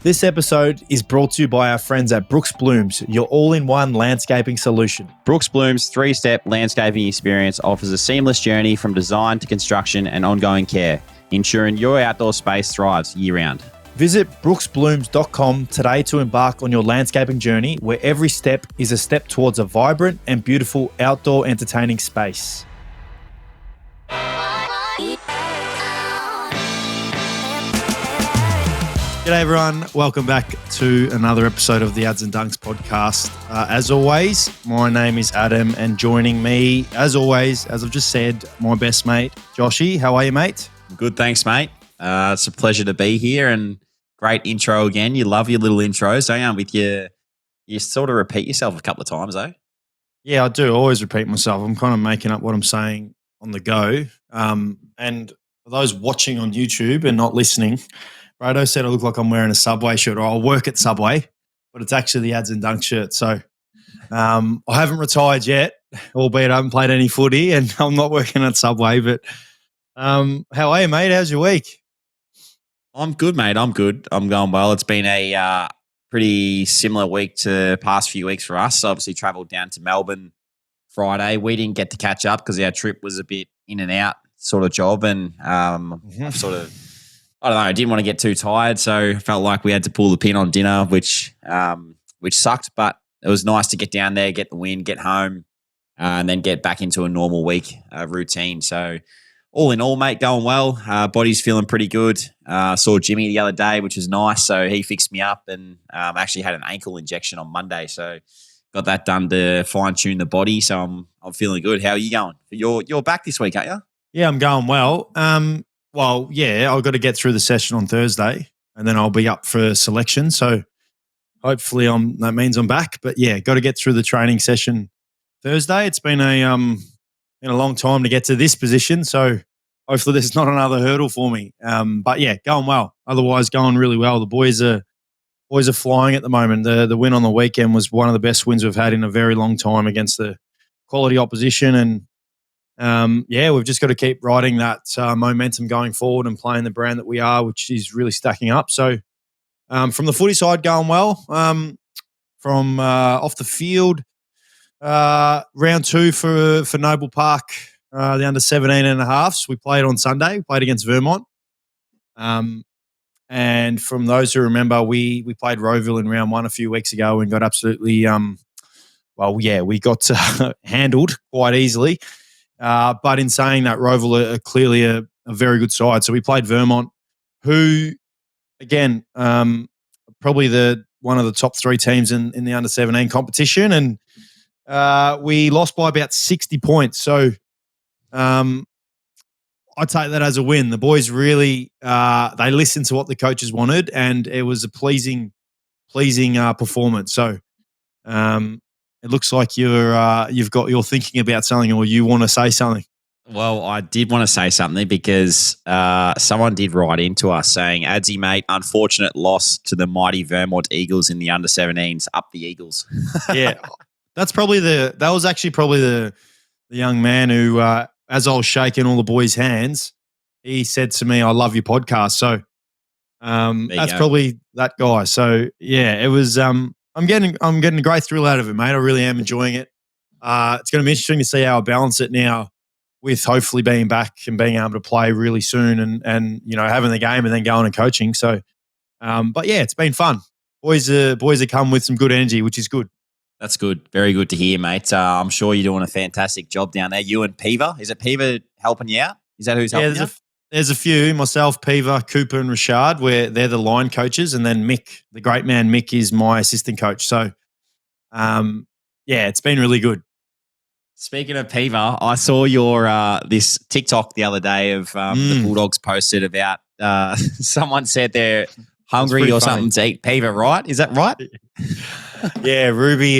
This episode is brought to you by our friends at Brooks Blooms, your all-in-one landscaping solution. Brooks Bloom's three-step landscaping experience offers a seamless journey from design to construction and ongoing care, ensuring your outdoor space thrives year-round. Visit brooksblooms.com today to embark on your landscaping journey, where every step is a step towards a vibrant and beautiful outdoor entertaining space. G'day everyone, welcome back to another episode of the Ads and Dunks podcast. As always, my name is Adam, and joining me, as always, as I've just said, my best mate, Joshy. How are you, mate? Good, thanks, mate. It's a pleasure to be here, and great intro again. You love your little intros, don't you? With you sort of repeat yourself a couple of times, eh? Yeah, I do. I always repeat myself. I'm kind of making up what I'm saying on the go. And for those watching on YouTube and not listening, Brado said I look like I'm wearing a Subway shirt, or I'll work at Subway, but it's actually the Ads and Dunks shirt. So I haven't retired yet, albeit I haven't played any footy, and I'm not working at Subway. But how are you, mate? How's your week? I'm good, mate. I'm good. I'm going well. It's been a pretty similar week to the past few weeks for us. Obviously, travelled down to Melbourne Friday. We didn't get to catch up because our trip was a bit in and out sort of job, and I don't know, I didn't want to get too tired, so felt like we had to pull the pin on dinner, which sucked, but it was nice to get down there, get the win, get home, and then get back into a normal week routine. So all in all, mate, going well. Body's feeling pretty good. Saw Jimmy the other day, which was nice, so he fixed me up, and actually had an ankle injection on Monday, so got that done to fine-tune the body, so I'm feeling good. How are you going? You're back this week, aren't you? Yeah, I'm going well. Well, yeah, I've got to get through the session on Thursday, and then I'll be up for selection. So hopefully that means I'm back. But yeah, got to get through the training session Thursday. It's been a long time to get to this position, so hopefully there's not another hurdle for me. But yeah, going well. Otherwise, going really well. The boys are flying at the moment. The win on the weekend was one of the best wins we've had in a very long time against the quality opposition, and we've just got to keep riding that momentum going forward and playing the brand that we are, which is really stacking up. So from the footy side, going well. From off the field, round 2 for Noble Park, the under 17 and a halves. We played on Sunday. We played against Vermont. And from those who remember, we played Rowville in round 1 a few weeks ago and got absolutely, we got handled quite easily. But in saying that, Rowville are clearly a very good side. So we played Vermont, who, again, probably one of the top 3 teams in the under-17 competition, and we lost by about 60 points. So I take that as a win. The boys really they listened to what the coaches wanted, and it was a pleasing performance. So it looks like you're thinking about something, or you want to say something. Well, I did want to say something because someone did write into us saying, "Adsy, mate, unfortunate loss to the mighty Vermont Eagles in the under-17s. Up the Eagles." Yeah, that was actually probably the young man who, as I was shaking all the boys' hands, he said to me, "I love your podcast." So that's probably that guy. So yeah, it was. I'm getting a great thrill out of it, mate. I really am enjoying it. It's going to be interesting to see how I balance it now, with hopefully being back and being able to play really soon, and having the game and then going and coaching. So, but yeah, it's been fun. Boys have come with some good energy, which is good. That's good. Very good to hear, mate. I'm sure you're doing a fantastic job down there. You and Peaver. Is it Peaver helping you out? Is that who's helping you? There's a few, myself, Peaver, Cooper and Rashad, where they're the line coaches, and then Mick, the great man Mick, is my assistant coach. So, it's been really good. Speaking of Peaver, I saw your this TikTok the other day of the Bulldogs posted about someone said they're hungry or something to eat Peaver, right? Is that right? Yeah, Ruby,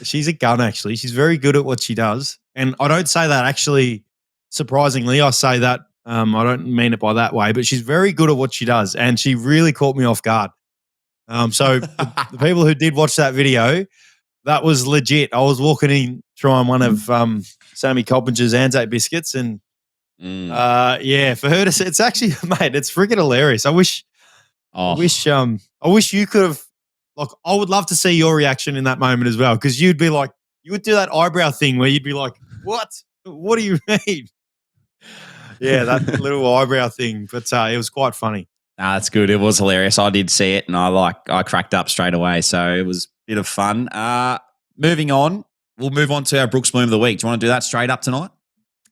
she's a gun, actually. She's very good at what she does. And I don't say that actually surprisingly. I say that, I don't mean it by that way, but she's very good at what she does. And she really caught me off guard. So the people who did watch that video, that was legit. I was walking in trying one of Sammy Coppinger's Anzac biscuits, and for her to say, it's actually, mate, it's freaking hilarious. I wish Oh, I wish you could have. Like, I would love to see your reaction in that moment as well, because you'd be like, you would do that eyebrow thing where you'd be like, "What? What do you mean?" Yeah, that little eyebrow thing. But it was quite funny. nah, that's good. It was hilarious. I did see it, and I cracked up straight away. So it was a bit of fun. Moving on, we'll move on to our Brooks Bloom of the week. Do you want to do that straight up tonight?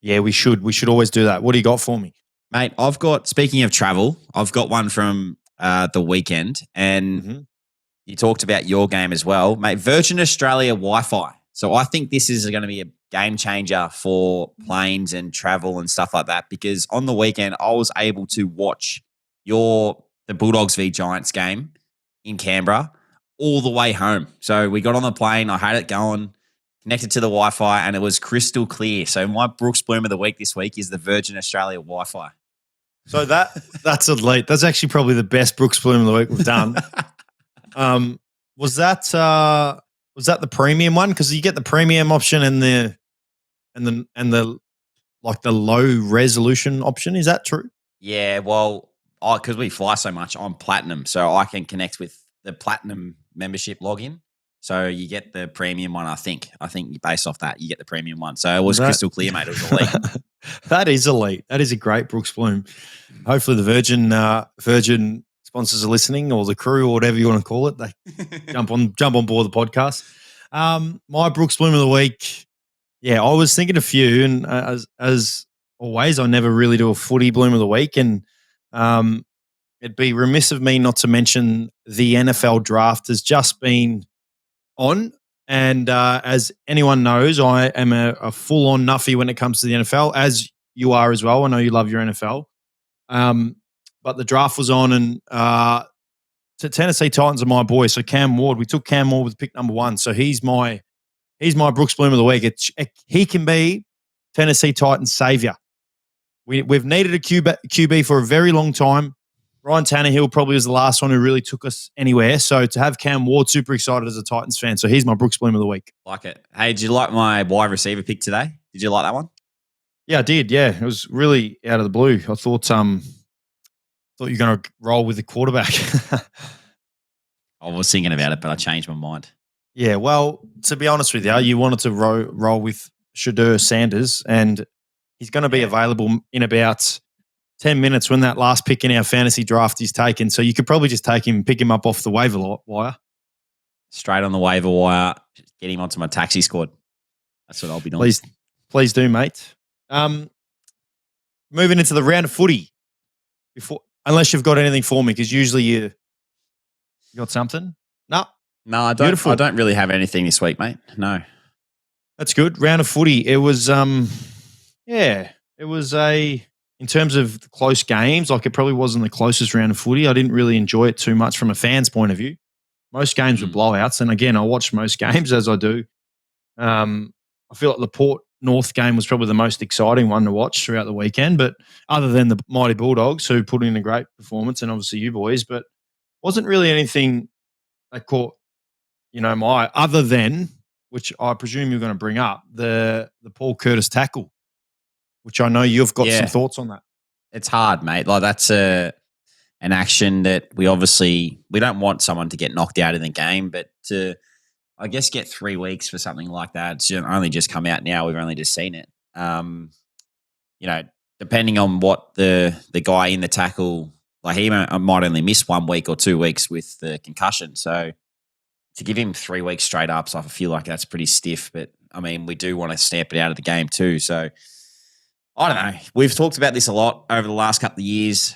Yeah, we should. We should always do that. What do you got for me? Mate, speaking of travel, I've got one from the weekend, and you talked about your game as well. Mate, Virgin Australia Wi-Fi. So I think this is going to be a game changer for planes and travel and stuff like that, because on the weekend I was able to watch the Bulldogs v Giants game in Canberra all the way home. So we got on the plane, I had it going, connected to the Wi-Fi, and it was crystal clear. So my Brooks Bloom of the week this week is the Virgin Australia Wi-Fi. So that's elite. That's actually probably the best Brooks Bloom of the week we've done. Was that the premium one? Because you get the premium option and the like the low resolution option. Is that true? Yeah, well, because we fly so much, I'm platinum, so I can connect with the platinum membership login. So you get the premium one. I think based off that, you get the premium one. So it was crystal clear, mate. It was elite. That is elite. That is a great Brooks Bloom. Hopefully the Virgin sponsors are listening, or the crew, or whatever you want to call it. They jump on board the podcast. My Brooks Bloom of the week. Yeah, I was thinking a few, and as always, I never really do a footy Bloom of the week, and it'd be remiss of me not to mention the NFL draft has just been on. And as anyone knows, I am a full-on nuffy when it comes to the NFL, as you are as well. I know you love your NFL. But the draft was on, and to Tennessee Titans are my boy. So Cam Ward, we took Cam Ward with pick number 1. So he's my Brooks Bloom of the week. He can be Tennessee Titans' savior. We've needed a QB for a very long time. Ryan Tannehill probably was the last one who really took us anywhere. So to have Cam Ward, super excited as a Titans fan. So he's my Brooks Bloom of the week. Like it. Hey, did you like my wide receiver pick today? Did you like that one? Yeah, I did. Yeah, it was really out of the blue. I thought you were going to roll with the quarterback. I was thinking about it, but I changed my mind. Yeah, well, to be honest with you, you wanted to roll with Shedeur Sanders, and he's going to be available in about 10 minutes when that last pick in our fantasy draft is taken. So you could probably just take him and pick him up off the waiver wire. Straight on the waiver wire, get him onto my taxi squad. That's what I'll be doing. Please do, mate. Moving into the round of footy. Unless you've got anything for me, because usually you got something. No, I don't. Beautiful. I don't really have anything this week, mate. No. That's good. Round of footy. It was in terms of close games, like it probably wasn't the closest round of footy. I didn't really enjoy it too much from a fan's point of view. Most games were blowouts, and again, I watch most games as I do. I feel like the Port North game was probably the most exciting one to watch throughout the weekend, but other than the mighty Bulldogs, who put in a great performance, and obviously you boys, but wasn't really anything that caught my eye, other than, which I presume you're going to bring up, the Paul Curtis tackle, which I know you've got some thoughts on that. It's hard, mate. Like that's an action that we don't want someone to get knocked out in the game, but to, I guess, get 3 weeks for something like that. It's only just come out now. We've only just seen it. Depending on what the guy in the tackle, like he might only miss 1 week or 2 weeks with the concussion. So to give him 3 weeks straight up, so I feel like that's pretty stiff. But I mean, we do want to stamp it out of the game too. So I don't know. We've talked about this a lot over the last couple of years,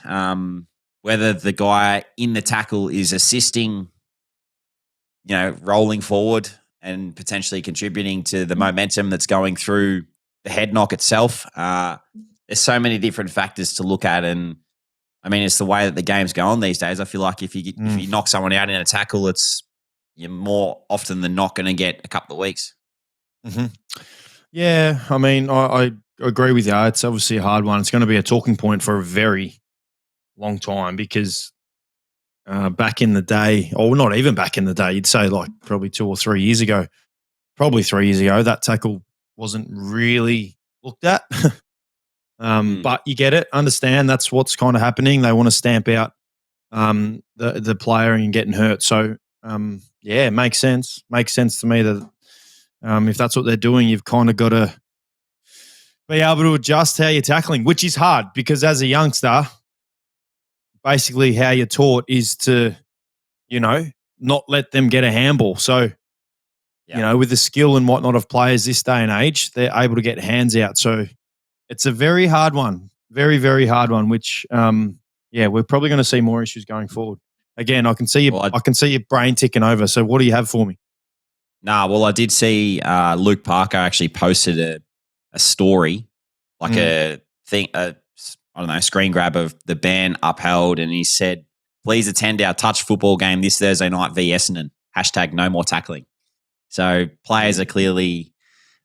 whether the guy in the tackle is assisting, rolling forward and potentially contributing to the momentum that's going through the head knock itself. There's so many different factors to look at, and I mean, it's the way that the game's going these days. I feel like if you knock someone out in a tackle, you're more often than not going to get a couple of weeks. Mm-hmm. Yeah, I mean, I agree with you. It's obviously a hard one. It's going to be a talking point for a very long time, because back in the day, or not even back in the day, you'd say like probably 2 or 3 years ago, that tackle wasn't really looked at. But you get it, understand that's what's kind of happening. They want to stamp out the player and getting hurt. So it makes sense. Makes sense to me that if that's what they're doing, you've kind of got to be able to adjust how you're tackling, which is hard because as a youngster, basically how you're taught is to, not let them get a handball. So, with the skill and whatnot of players this day and age, they're able to get hands out. So it's a very hard one, very, very hard one, which, we're probably going to see more issues going forward. Again, I can see you. I can see your brain ticking over. So what do you have for me? I did see Luke Parker actually posted a story, like a thing, screen grab of the ban upheld, and he said, "Please attend our touch football game this Thursday night v Essendon. # no more tackling." So players are clearly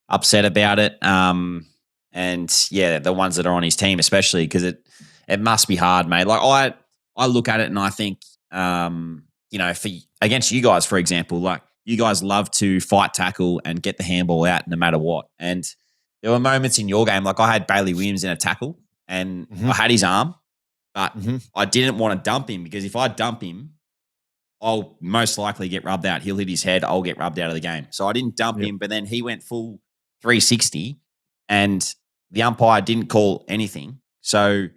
upset about it, and the ones that are on his team especially, because it must be hard, mate. Like I look at it and I think, for against you guys, for example, like you guys love to fight, tackle, and get the handball out no matter what. And there were moments in your game, like I had Bailey Williams in a tackle, and I had his arm, but I didn't want to dump him because if I dump him, I'll most likely get rubbed out. He'll hit his head. I'll get rubbed out of the game. So I didn't dump him, but then he went full 360 and the umpire didn't call anything. So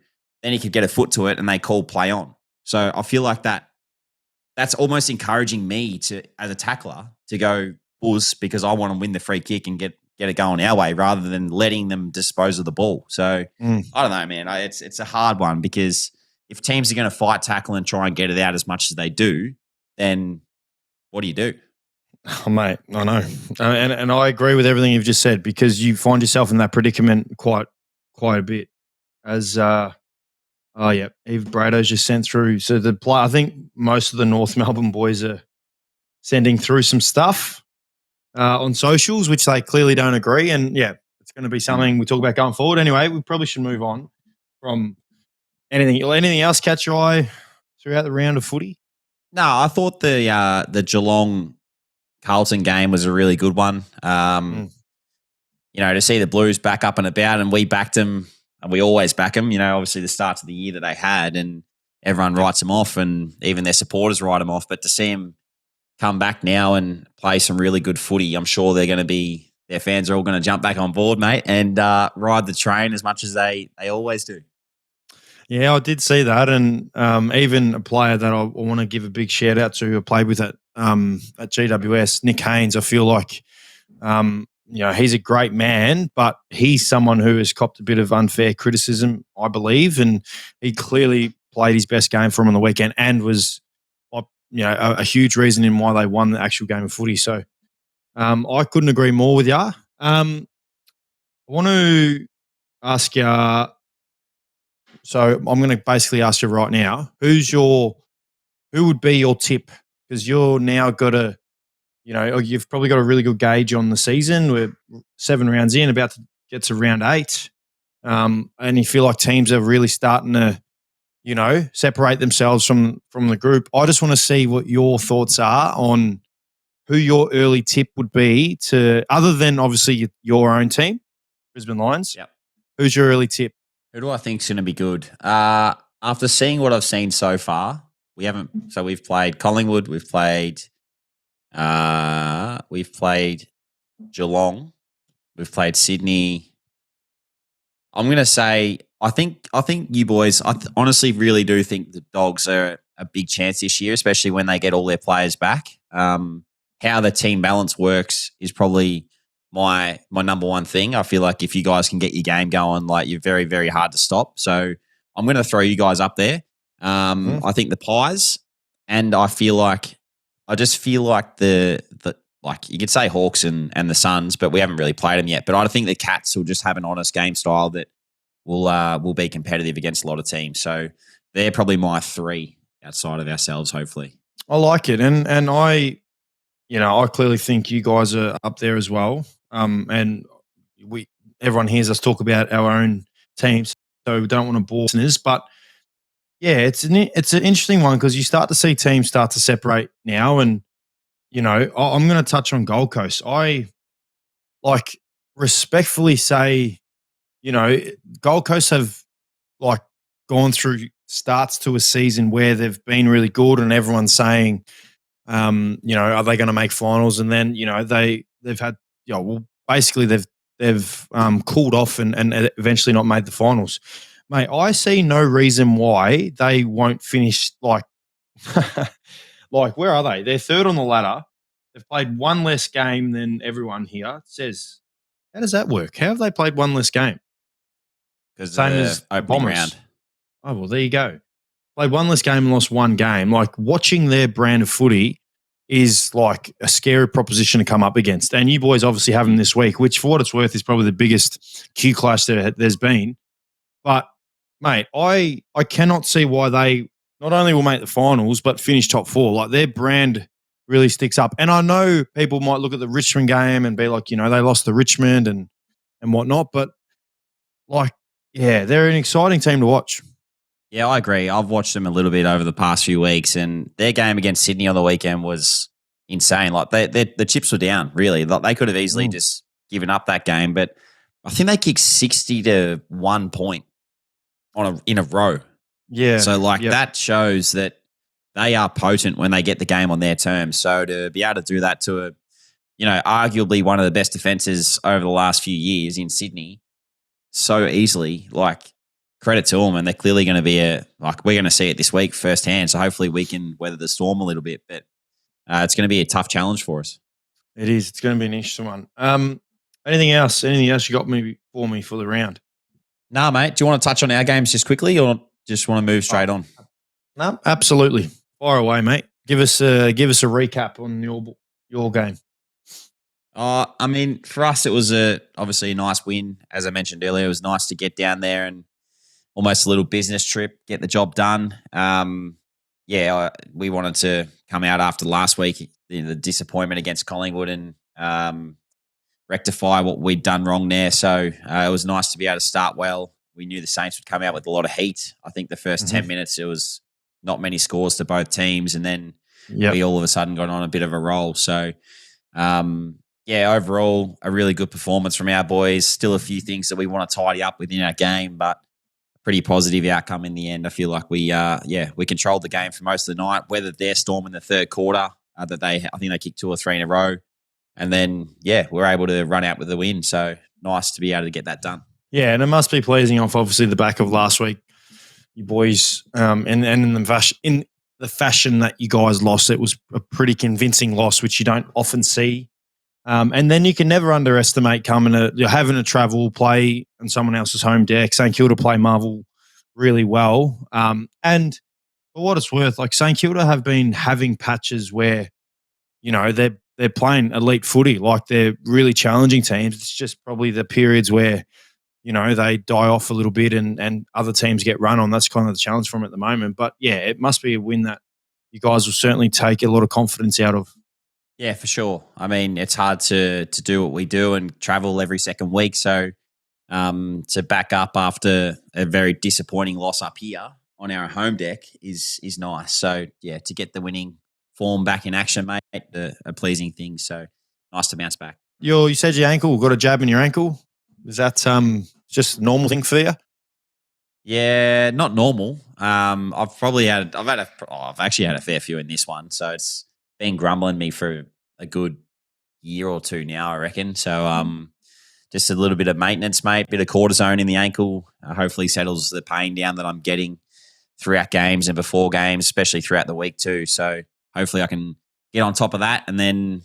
then he could get a foot to it and they called play on. So I feel like that's almost encouraging me to, as a tackler, to go buzz because I want to win the free kick and get it going our way rather than letting them dispose of the ball. So I don't know, man. It's a hard one because if teams are going to fight, tackle, and try and get it out as much as they do, then what do you do? Oh, mate, I know. And I agree with everything you've just said because you find yourself in that predicament quite a bit. As, Eve Brado's just sent through. So I think most of the North Melbourne boys are sending through some stuff on socials, which they clearly don't agree. And, it's going to be something we talk about going forward. Anyway, we probably should move on from anything else catch your eye throughout the round of footy? No, I thought the Geelong Carlton game was a really good one. To see the Blues back up and about, and we backed them, and we always back them. Obviously the start of the year that they had, and everyone writes them off, and even their supporters write them off. But to see them come back now and play some really good footy, I'm sure their fans are all going to jump back on board, mate, and ride the train as much as they always do. Yeah, I did see that, and even a player that I want to give a big shout out to who I played with at GWS, Nick Haynes. I feel like he's a great man, but he's someone who has copped a bit of unfair criticism, I believe, and he clearly played his best game for him on the weekend and was a huge reason in why they won the actual game of footy. So I couldn't agree more with you. I want to ask you. So I'm going to basically ask you right now, who would be your tip? Because you're now you've probably got a really good gauge on the season. We're 7 rounds in, about to get to round 8. And you feel like teams are really starting to, separate themselves from the group. I just want to see what your thoughts are on who your early tip would be to, other than obviously your own team, Brisbane Lions. Yep. Who's your early tip? Who do I think is going to be good? After seeing what I've seen so far, we've played Collingwood, we've played Geelong, we've played Sydney. I'm going to say I think you boys. Honestly really do think the Dogs are a big chance this year, especially when they get all their players back. How the team balance works is probably my number one thing. I feel like if you guys can get your game going, like you're very, very hard to stop. So I'm going to throw you guys up there. I think the Pies, and I just feel like the like you could say Hawks and the Suns, but we haven't really played them yet. But I think the Cats will just have an honest game style that will be competitive against a lot of teams. So they're probably my 3 outside of ourselves, hopefully. I like it. And I clearly think you guys are up there as well. And everyone hears us talk about our own teams, so we don't want to bore listeners. But yeah, it's an interesting one because you start to see teams start to separate now. And, I'm going to touch on Gold Coast. I respectfully say, Gold Coast have gone through starts to a season where they've been really good and everyone's saying, are they going to make finals? And then, they've had, basically they've cooled off and eventually not made the finals. Mate, I see no reason why they won't finish like, like, where are they? They're third on the ladder. They've played one less game than everyone here. It says, how does that work? How have they played one less game? Because Same as the opening Bombers. round. Oh, well, there you go. Played one less game and lost one game. Like, watching their brand of footy is like a scary proposition to come up against. And you boys obviously have them this week, which for what it's worth is probably the biggest Q clash there's been. But, mate, I cannot see why they not only will make the finals but finish top four. Like, their brand really sticks up. And I know people might look at the Richmond game and be like, they lost to Richmond and whatnot. But, like, yeah, they're an exciting team to watch. Yeah, I agree. I've watched them a little bit over the past few weeks, and their game against Sydney on the weekend was insane. Like, the chips were down, really. Like, they could have easily just given up that game, but I think they kicked 60 to 1 point in a row. Yeah. So, that shows that they are potent when they get the game on their terms. So to be able to do that to arguably one of the best defenses over the last few years in Sydney so easily, like, credit to them, and they're clearly going to be we're going to see it this week firsthand. So hopefully we can weather the storm a little bit, but it's going to be a tough challenge for us. It is. It's going to be an interesting one. Anything else? Anything else you got for me for the round? Nah, mate. Do you want to touch on our games just quickly, or just want to move straight on? No, absolutely. Fire away, mate. Give us a recap on your game. I mean, for us, it was obviously a nice win. As I mentioned earlier, it was nice to get down there and almost a little business trip, get the job done. We wanted to come out after last week, the disappointment against Collingwood, and rectify what we'd done wrong there. So it was nice to be able to start well. We knew the Saints would come out with a lot of heat. I think the first 10 minutes, it was not many scores to both teams, and then we all of a sudden got on a bit of a roll. So, overall, a really good performance from our boys. Still a few things that we want to tidy up within our game, but pretty positive outcome in the end. I feel like we controlled the game for most of the night. Whether their storm in the third quarter, I think they kicked 2 or 3 in a row, and then we're able to run out with the win. So nice to be able to get that done. Yeah, and it must be pleasing off obviously the back of last week, you boys, and in the fashion that you guys lost, it was a pretty convincing loss, which you don't often see. And then you can never underestimate you're having to travel, play on someone else's home deck. St Kilda play Marvel really well. And for what it's worth, like, St Kilda have been having patches where, they're playing elite footy. Like, they're really challenging teams. It's just probably the periods where, they die off a little bit and other teams get run on. That's kind of the challenge for them at the moment. But, yeah, it must be a win that you guys will certainly take a lot of confidence out of. Yeah, for sure. I mean, it's hard to do what we do and travel every second week. So to back up after a very disappointing loss up here on our home deck is nice. So, yeah, to get the winning form back in action, mate, a pleasing thing. So nice to bounce back. You said your ankle, got a jab in your ankle. Is that just a normal thing for you? Yeah, not normal. I've actually had a fair few in this one. So it's been grumbling me for a good year or two now, I reckon. So just a little bit of maintenance, mate, bit of cortisone in the ankle. Hopefully settles the pain down that I'm getting throughout games and before games, especially throughout the week too. So hopefully I can get on top of that and then,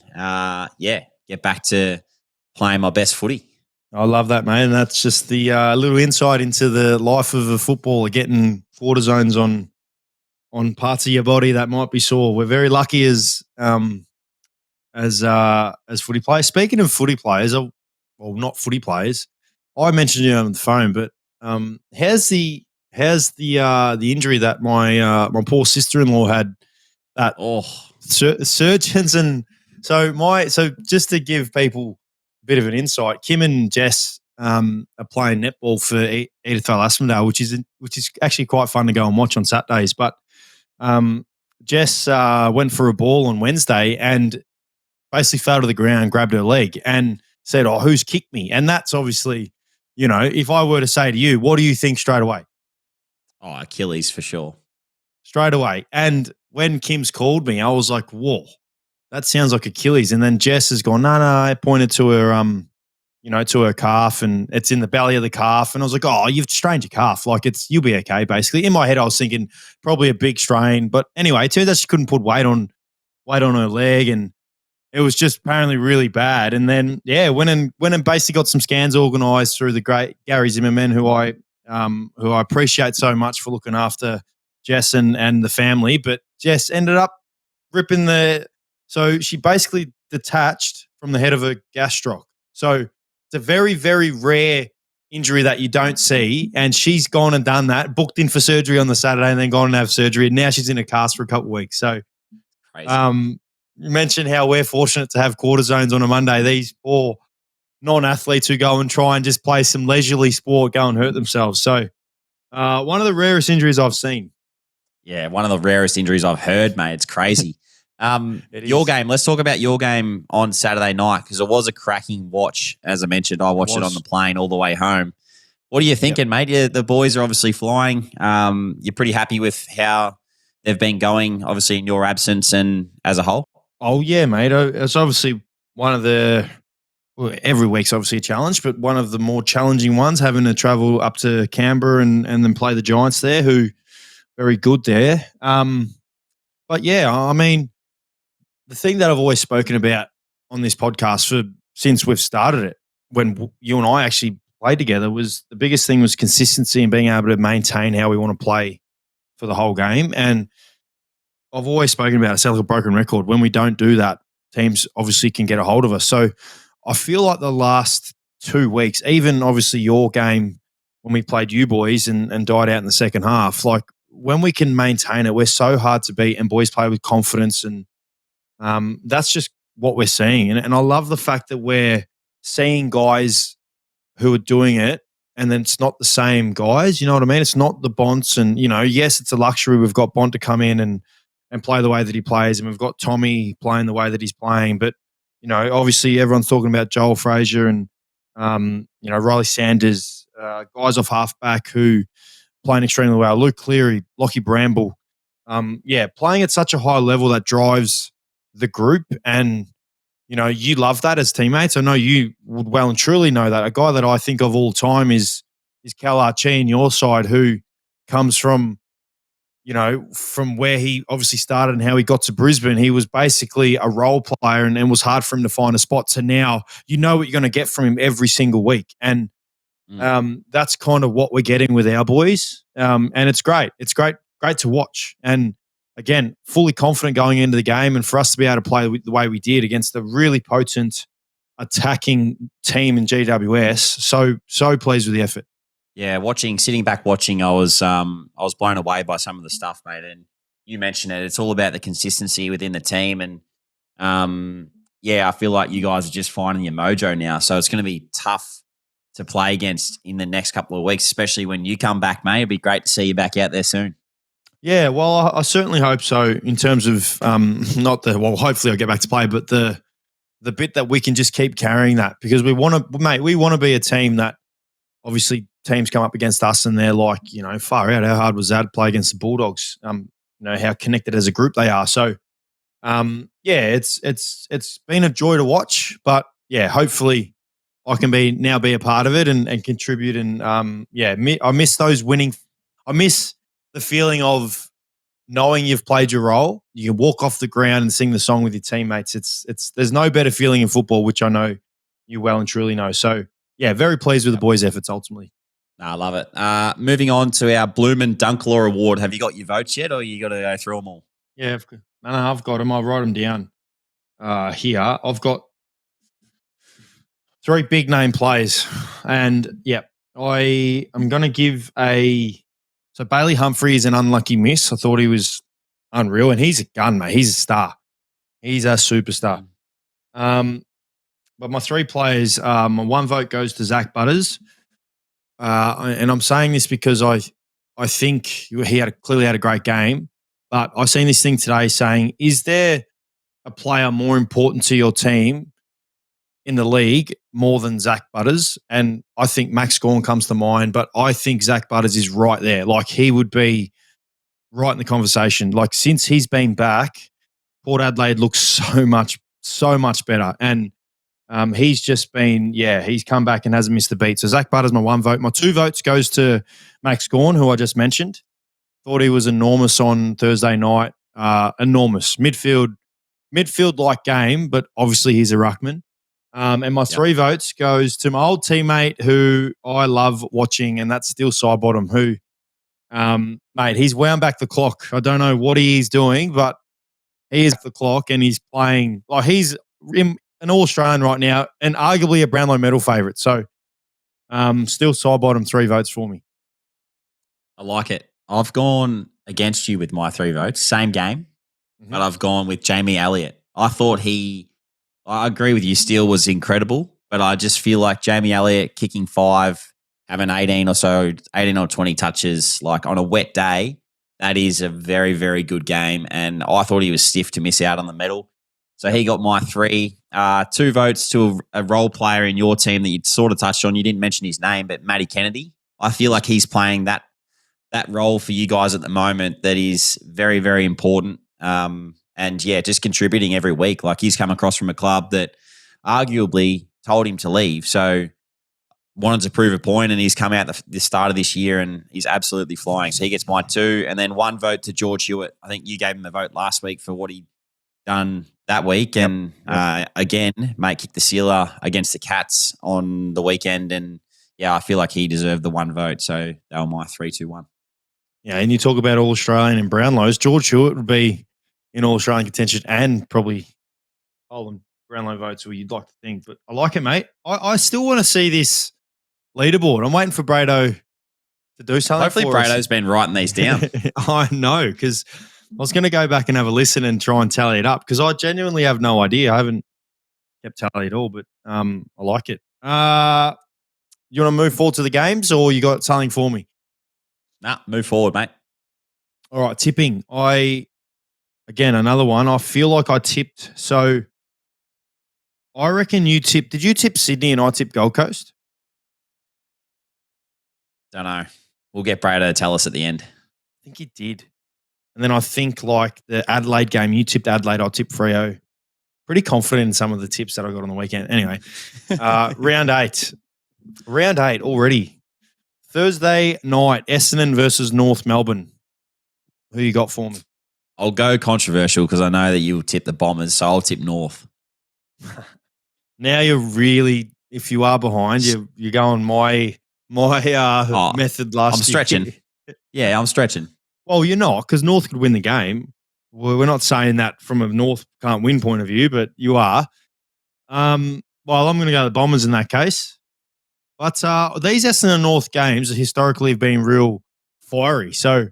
get back to playing my best footy. I love that, mate. And that's just the little insight into the life of a footballer, getting cortisones on parts of your body that might be sore. We're very lucky as footy players. Speaking of footy players, not footy players, I mentioned you on the phone, but how's the injury that my poor sister-in-law had? That surgeons and so just to give people a bit of an insight, Kim and Jess are playing netball for Edithvale Aspendale, which is actually quite fun to go and watch on Saturdays. But Jess went for a ball on Wednesday and basically fell to the ground, grabbed her leg and said, "Oh, who's kicked me?" And that's obviously, if I were to say to you, what do you think straight away? Oh, Achilles for sure. straight away. And when Kim's called me, I was like, whoa, that sounds like Achilles. And then Jess has gone, no, I pointed to her, to her calf, and it's in the belly of the calf. And I was like, oh, you've strained your calf. Like you'll be okay, basically. In my head, I was thinking probably a big strain. But anyway, it turns out she couldn't put weight on her leg, and it was just apparently really bad. And then, went and basically got some scans organised through the great Gary Zimmerman, who I appreciate so much for looking after Jess and the family. But Jess ended up ripping so she basically detached from the head of a gastroc. So it's a very, very rare injury that you don't see. And she's gone and done that, booked in for surgery on the Saturday and then gone and have surgery. And now she's in a cast for a couple of weeks. So, Crazy. you mentioned how we're fortunate to have cortisones on a Monday. These poor non-athletes who go and try and just play some leisurely sport go and hurt themselves. So one of the rarest injuries I've seen. Yeah, one of the rarest injuries I've heard, mate. It's crazy. Your game. Let's talk about your game on Saturday night, because it was a cracking watch. As I mentioned, I watched it on the plane all the way home. What are you thinking, mate? Yeah, the boys are obviously flying. You're pretty happy with how they've been going, obviously in your absence and as a whole? Oh, yeah, mate. It's obviously one of every week's obviously a challenge, but one of the more challenging ones, having to travel up to Canberra and then play the Giants there, who very good there. But yeah, I mean, the thing that I've always spoken about on this podcast since we've started it, when you and I actually played together, was the biggest thing was consistency and being able to maintain how we want to play for the whole game. And I've always spoken about it sounds like a broken record. When we don't do that, teams obviously can get a hold of us. So I feel like the last 2 weeks, even obviously your game when we played you boys and died out in the second half, like when we can maintain it, we're so hard to beat and boys play with confidence. And that's just what we're seeing. And I love the fact that we're seeing guys who are doing it, and then it's not the same guys. You know what I mean? It's not the Bonts. And, yes, it's a luxury. We've got Bont to come in and play the way that he plays. And we've got Tommy playing the way that he's playing. But, obviously everyone's talking about Joel Frazier and, Riley Sanders, guys off halfback who playing extremely well. Luke Cleary, Lockie Bramble. Playing at such a high level that drives the group. And, you love that as teammates. I know you would well and truly know that. A guy that I think of all time is Cal Archie in your side, who comes from, from where he obviously started and how he got to Brisbane. He was basically a role player and was hard for him to find a spot. So now you know what you're going to get from him every single week. And that's kind of what we're getting with our boys. And it's great. It's great to watch. And again, fully confident going into the game, and for us to be able to play the way we did against a really potent attacking team in GWS. So pleased with the effort. Yeah, sitting back watching, I was blown away by some of the stuff, mate. And you mentioned it. It's all about the consistency within the team. And I feel like you guys are just finding your mojo now. So it's going to be tough to play against in the next couple of weeks, especially when you come back, mate. It'd be great to see you back out there soon. Yeah, well, I certainly hope so. In terms of hopefully I'll get back to play, but the bit that we can just keep carrying that, because we want to be a team that obviously teams come up against us and they're like, far out. How hard was that to play against the Bulldogs? How connected as a group they are. So, it's been a joy to watch, but hopefully I can be a part of it and contribute. And I miss those winning. I miss the feeling of knowing you've played your role. You can walk off the ground and sing the song with your teammates. There's no better feeling in football, which I know you well and truly know. So very pleased with the boys' efforts ultimately. I love it. Moving on to our Bloomman Dunlaw Award. Have you got your votes yet, or you got to go through them all? Yeah, I've got them. I'll write them down here. I've got 3 big name players, and I am going to give So Bailey Humphrey is an unlucky miss. I thought he was unreal, and he's a gun, mate. He's a star. He's a superstar. But my 3 players, my 1 vote goes to Zach Butters. And I'm saying this because I think he clearly had a great game. But I've seen this thing today saying, is there a player more important to your team in the league more than Zach Butters. And I think Max Gawn comes to mind, but I think Zach Butters is right there. Like, he would be right in the conversation. Like, since he's been back, Port Adelaide looks so much better. And he's just been, he's come back and hasn't missed a beat. So Zach Butters, my 1 vote. My 2 votes goes to Max Gawn, who I just mentioned. Thought he was enormous on Thursday night. Enormous. Midfield-like game, but obviously he's a ruckman. And my 3 votes goes to my old teammate who I love watching, and that's Steel Sidebottom, who, mate, he's wound back the clock. I don't know what he is doing, but he is the clock, and he's playing like he's an All-Australian right now and arguably a Brownlow medal favourite. So Steel Sidebottom, 3 votes for me. I like it. I've gone against you with my 3 votes. Same game, but I've gone with Jamie Elliott. I thought I agree with you, Steele was incredible, but I just feel like Jamie Elliott kicking 5, having 18 or 20 touches, like on a wet day, that is a very, very good game. And I thought he was stiff to miss out on the medal. So he got my 3. 2 votes to a role player in your team that you sort of touched on. You didn't mention his name, but Matty Kennedy. I feel like he's playing that role for you guys at the moment that is very, very important. And just contributing every week. Like, he's come across from a club that arguably told him to leave. So wanted to prove a point, and he's come out the start of this year and he's absolutely flying. So he gets my 2. And then 1 vote to George Hewitt. I think you gave him a vote last week for what he'd done that week. Yep. And again, mate, kicked the sealer against the Cats on the weekend. And I feel like he deserved the 1 vote. So they were my 3-2-1. Yeah, and you talk about All-Australian and Brownlows. George Hewitt would be in All-Australian contention and probably Holland Brownlow votes, where you'd like to think. But I like it, mate. I still want to see this leaderboard. I'm waiting for Brado to do something. Hopefully Brado's been writing these down. I know, because I was going to go back and have a listen and try and tally it up, because I genuinely have no idea. I haven't kept tally at all, but I like it. You want to move forward to the games, or you got something for me? Nah, move forward, mate. All right, tipping. Again, another one. I feel like I tipped. So I reckon you tipped. Did you tip Sydney and I tipped Gold Coast? Don't know. We'll get Brado to tell us at the end. I think you did. And then I think like the Adelaide game, you tipped Adelaide, I tipped Freo. Pretty confident in some of the tips that I got on the weekend. Anyway, round 8. Round 8 already. Thursday night, Essendon versus North Melbourne. Who you got for me? I'll go controversial because I know that you'll tip the Bombers, so I'll tip North. Now you're really, if you are behind, you're going my method last year. I'm stretching. Yeah, I'm stretching. Well, you're not, because North could win the game. Well, we're not saying that from a North can't win point of view, but you are. Well, I'm going to go the Bombers in that case. But these Essendon North games historically have been real fiery. So,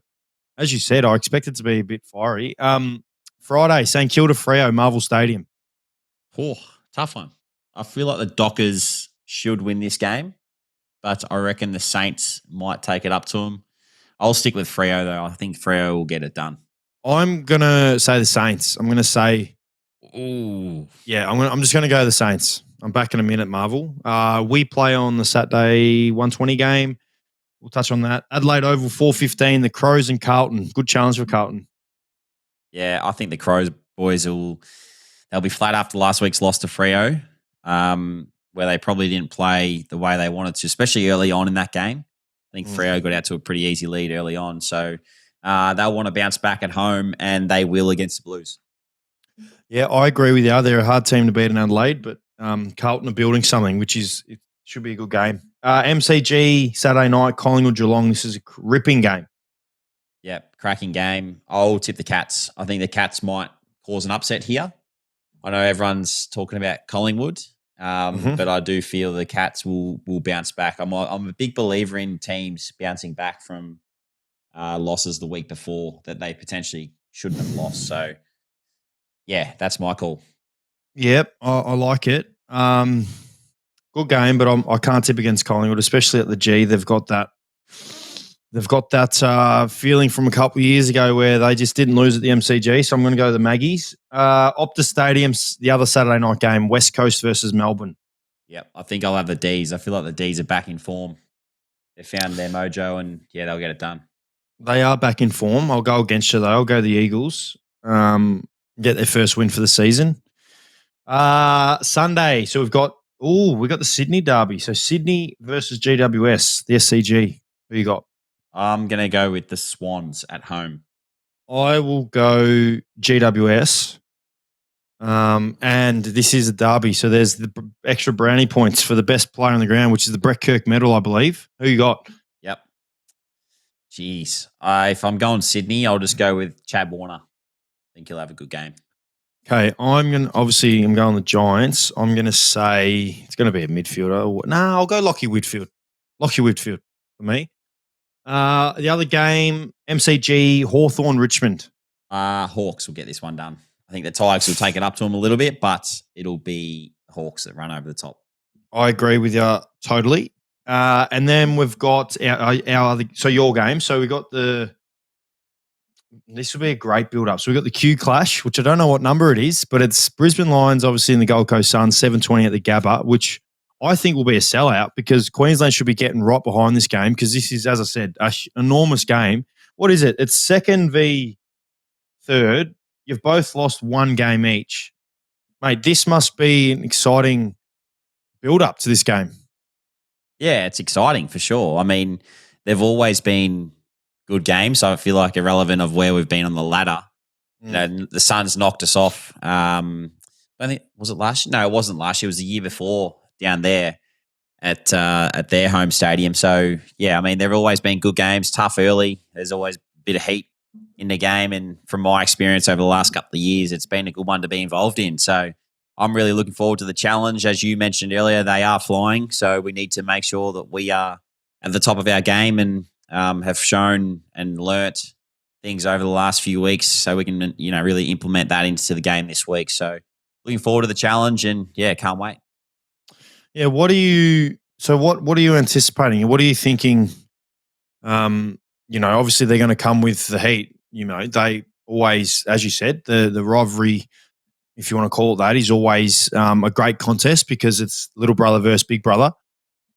as you said, I expect it to be a bit fiery. Friday, St Kilda Freo, Marvel Stadium. Oh, tough one. I feel like the Dockers should win this game, but I reckon the Saints might take it up to them. I'll stick with Freo, though. I think Freo will get it done. I'm going to say the Saints. I'm going to say... Ooh. Yeah, I'm just going to go the Saints. I'm back in a minute, Marvel. We play on the Saturday 120 game. We'll touch on that. Adelaide Oval, 4:15, the Crows and Carlton. Good challenge for Carlton. Yeah, I think the Crows boys they'll be flat after last week's loss to Freo, where they probably didn't play the way they wanted to, especially early on in that game. I think Freo got out to a pretty easy lead early on. So they'll want to bounce back at home, and they will against the Blues. Yeah, I agree with you. They're a hard team to beat in Adelaide, but Carlton are building something, it should be a good game. MCG, Saturday night, Collingwood, Geelong. This is a ripping game. Yeah, cracking game. I'll tip the Cats. I think the Cats might cause an upset here. I know everyone's talking about Collingwood, but I do feel the Cats will bounce back. I'm a big believer in teams bouncing back from losses the week before that they potentially shouldn't have lost. So, yeah, that's my call. Yep, I like it. Good game, but I can't tip against Collingwood, especially at the G. They've got that feeling from a couple of years ago where they just didn't lose at the MCG. So I'm going to go the Maggies. Optus Stadium's the other Saturday night game, West Coast versus Melbourne. Yep. I think I'll have the D's. I feel like the D's are back in form. They found their mojo and, yeah, they'll get it done. They are back in form. I'll go against you, though. I'll go the Eagles. Get their first win for the season. Sunday. So we got the Sydney derby. So Sydney versus GWS, the SCG. Who you got? I'm going to go with the Swans at home. I will go GWS. And this is a derby. So there's the extra brownie points for the best player on the ground, which is the Brett Kirk medal, I believe. Who you got? Yep. Jeez. If I'm going Sydney, I'll just go with Chad Warner. I think he'll have a good game. Okay, I'm going the Giants. I'm gonna say it's gonna be a midfielder. No, I'll go Lockie Whitfield. Lockie Whitfield for me. The other game, MCG Hawthorn Richmond. Hawks will get this one done. I think the Tigers will take it up to them a little bit, but it'll be Hawks that run over the top. I agree with you totally. And then we've got our other, so your game. So we got this will be a great build-up. So we've got the Q Clash, which I don't know what number it is, but it's Brisbane Lions, obviously, in the Gold Coast Suns, 7:20 at the Gabba, which I think will be a sellout because Queensland should be getting right behind this game because this is, as I said, an enormous game. What is it? It's second v third. You've both lost one game each. Mate, this must be an exciting build-up to this game. Yeah, it's exciting for sure. I mean, they've always been good games. So I feel like irrelevant of where we've been on the ladder. You know, the Suns knocked us off. I think was it last year? No, it wasn't last year. It was the year before down there at their home stadium. So yeah, I mean they've always been good games. Tough early. There's always a bit of heat in the game, and from my experience over the last couple of years, it's been a good one to be involved in. So I'm really looking forward to the challenge. As you mentioned earlier, they are flying, so we need to make sure that we are at the top of our game and have shown and learnt things over the last few weeks so we can, really implement that into the game this week. So looking forward to the challenge and, yeah, can't wait. Yeah, what are you anticipating? What are you thinking? Obviously they're going to come with the heat. They always, as you said, the rivalry, if you want to call it that, is always a great contest because it's little brother versus big brother.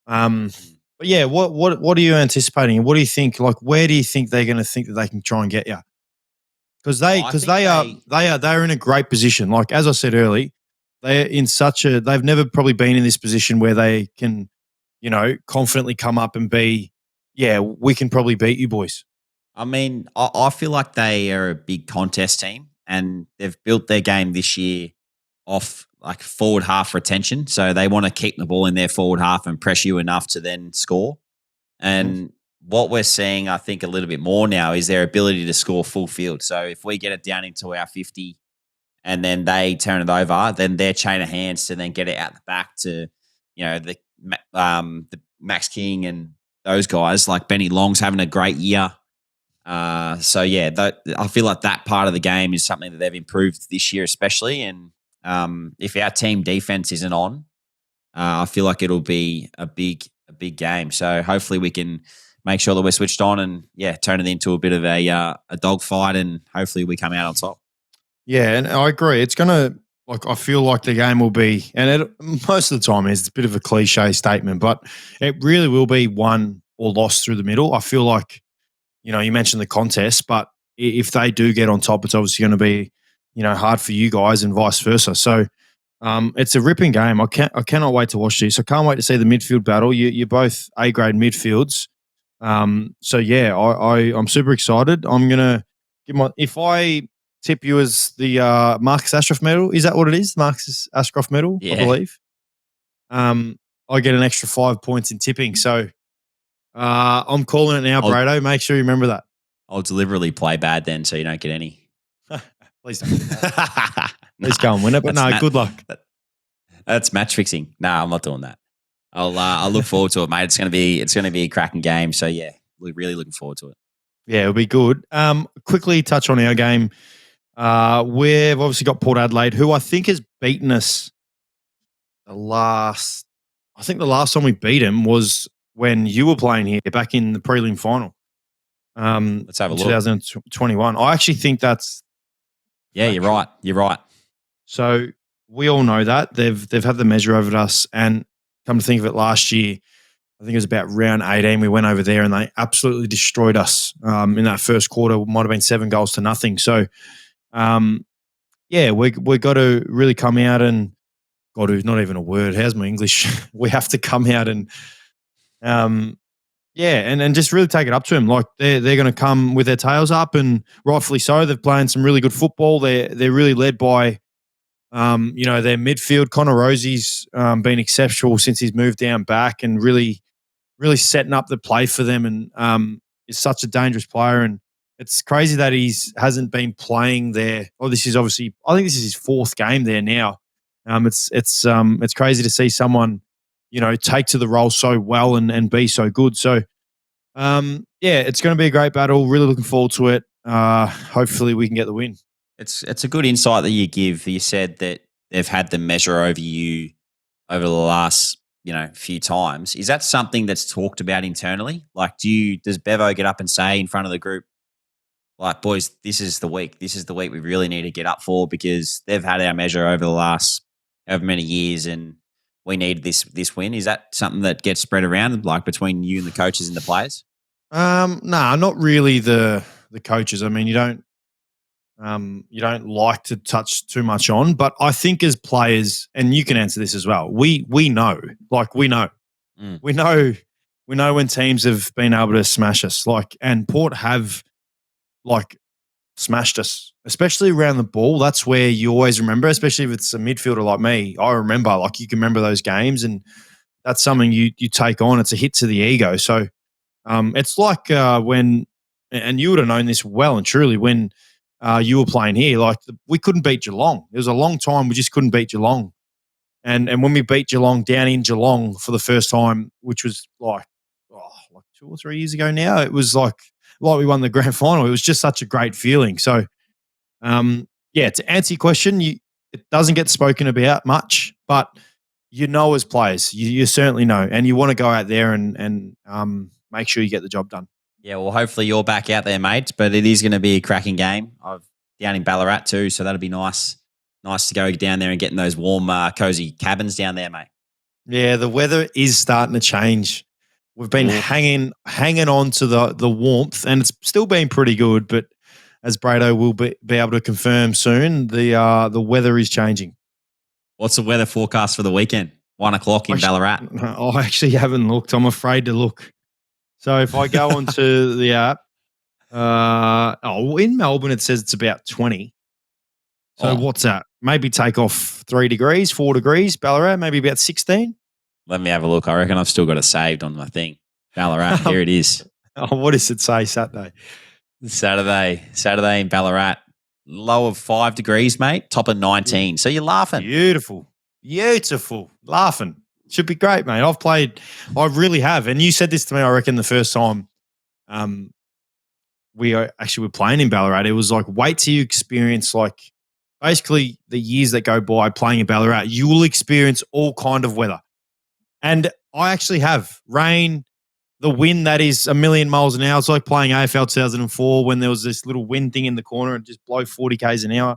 But yeah, what are you anticipating? What do you think? Like, where do you think they're going to think that they can try and get you? Because they're in a great position. Like as I said earlier, they've never probably been in this position where they can, confidently come up and be, yeah, we can probably beat you boys. I mean, I feel like they are a big contest team and they've built their game this year off like forward half retention. So they want to keep the ball in their forward half and press you enough to then score. And what we're seeing, I think, a little bit more now is their ability to score full field. So if we get it down into our 50 and then they turn it over, then their chain of hands to then get it out the back to, the Max King and those guys. Like Benny Long's having a great year. I feel like that part of the game is something that they've improved this year, especially. And if our team defense isn't on, I feel like it'll be a big game. So hopefully we can make sure that we're switched on and turn it into a bit of a dogfight, and hopefully we come out on top. Yeah, and I agree. It's gonna I feel like the game will be, and most of the time it's a bit of a cliche statement, but it really will be won or lost through the middle. I feel like you mentioned the contest, but if they do get on top, it's obviously going to be hard for you guys and vice versa. So it's a ripping game. I cannot wait to watch this. I can't wait to see the midfield battle. You're both A-grade midfields. I'm super excited. I'm gonna if I tip you as the Marcus Ashcroft medal, is that what it is? Marcus Ashcroft medal, I believe. I get an extra 5 points in tipping. So I'm calling it now, Brado. Make sure you remember that. I'll deliberately play bad then, so you don't get any. Please don't. Please go and win it. But good luck. That's match fixing. No, I'm not doing that. I'll look forward to it, mate. It's gonna be a cracking game. So yeah, we're really looking forward to it. Yeah, it'll be good. Quickly touch on our game. We've obviously got Port Adelaide, who I think has beaten us the last time we beat him was when you were playing here back in the prelim final. Let's have a look. 2021. I actually think that's. Yeah, you're right. You're right. So we all know that they've had the measure over us, and come to think of it, last year, I think it was about round 18, we went over there and they absolutely destroyed us in that first quarter. It might have been 7-0. So, we got to really come out and got to, not even a word. How's my English? We have to come out and and just really take it up to them. Like they're going to come with their tails up, and rightfully so. They're playing some really good football. They're really led by their midfield. Connor Rosie's been exceptional since he's moved down back, and really setting up the play for them, and is such a dangerous player. And it's crazy that hasn't been playing there. Oh, this is obviously, I think this is his 4th game there now. It's crazy to see someone, take to the role so well and be so good. So, it's going to be a great battle. Really looking forward to it. Hopefully we can get the win. It's a good insight that you give. You said that they've had the measure over you over the last few times. Is that something that's talked about internally? Like, does Bevo get up and say in front of the group, like, boys, this is the week. This is the week we really need to get up for, because they've had our measure over the last however many years, and we need this win. Is that something that gets spread around, like between you and the coaches and the players? Nah, not really the coaches. I mean, you don't like to touch too much on, but I think as players, and you can answer this as well, we know, we know when teams have been able to smash us, and Port have smashed us, especially around the ball. That's where you always remember, especially if it's a midfielder like me. I remember, you can remember those games, and that's something you take on. It's a hit to the ego. So it's like when, and you would have known this well and truly, when you were playing here, we couldn't beat Geelong. There was a long time we just couldn't beat Geelong. And when we beat Geelong down in Geelong for the first time, which was like 2 or 3 years ago now, it was like we won the grand final. It was just such a great feeling. So, to answer your question, it doesn't get spoken about much, but as players, you certainly know, and you want to go out there and make sure you get the job done. Yeah, well, hopefully you're back out there, mate. But it is going to be a cracking game. I'm down in Ballarat too, so that'll be nice. Nice to go down there and get in those warm, cozy cabins down there, mate. Yeah, the weather is starting to change. We've been hanging on to the warmth, and it's still been pretty good. But as Brado will be able to confirm soon, the weather is changing. What's the weather forecast for the weekend? 1 o'clock in Ballarat. I actually haven't looked. I'm afraid to look. So if I go onto the app, in Melbourne it says it's about 20. So what's that? Maybe take off 3 degrees, 4 degrees. Ballarat, maybe about 16. Let me have a look. I reckon I've still got it saved on my thing. Ballarat, here it is. What does it say Saturday? Saturday in Ballarat. Low of 5 degrees, mate. Top of 19. So you're laughing. Beautiful. Laughing. Should be great, mate. I really have. And you said this to me, I reckon, the first time we were playing in Ballarat. It was like, wait till you experience basically the years that go by playing in Ballarat. You will experience all kind of weather. And I actually have rain, the wind that is a million miles an hour. It's like playing AFL 2004 when there was this little wind thing in the corner and just blow 40 k's an hour.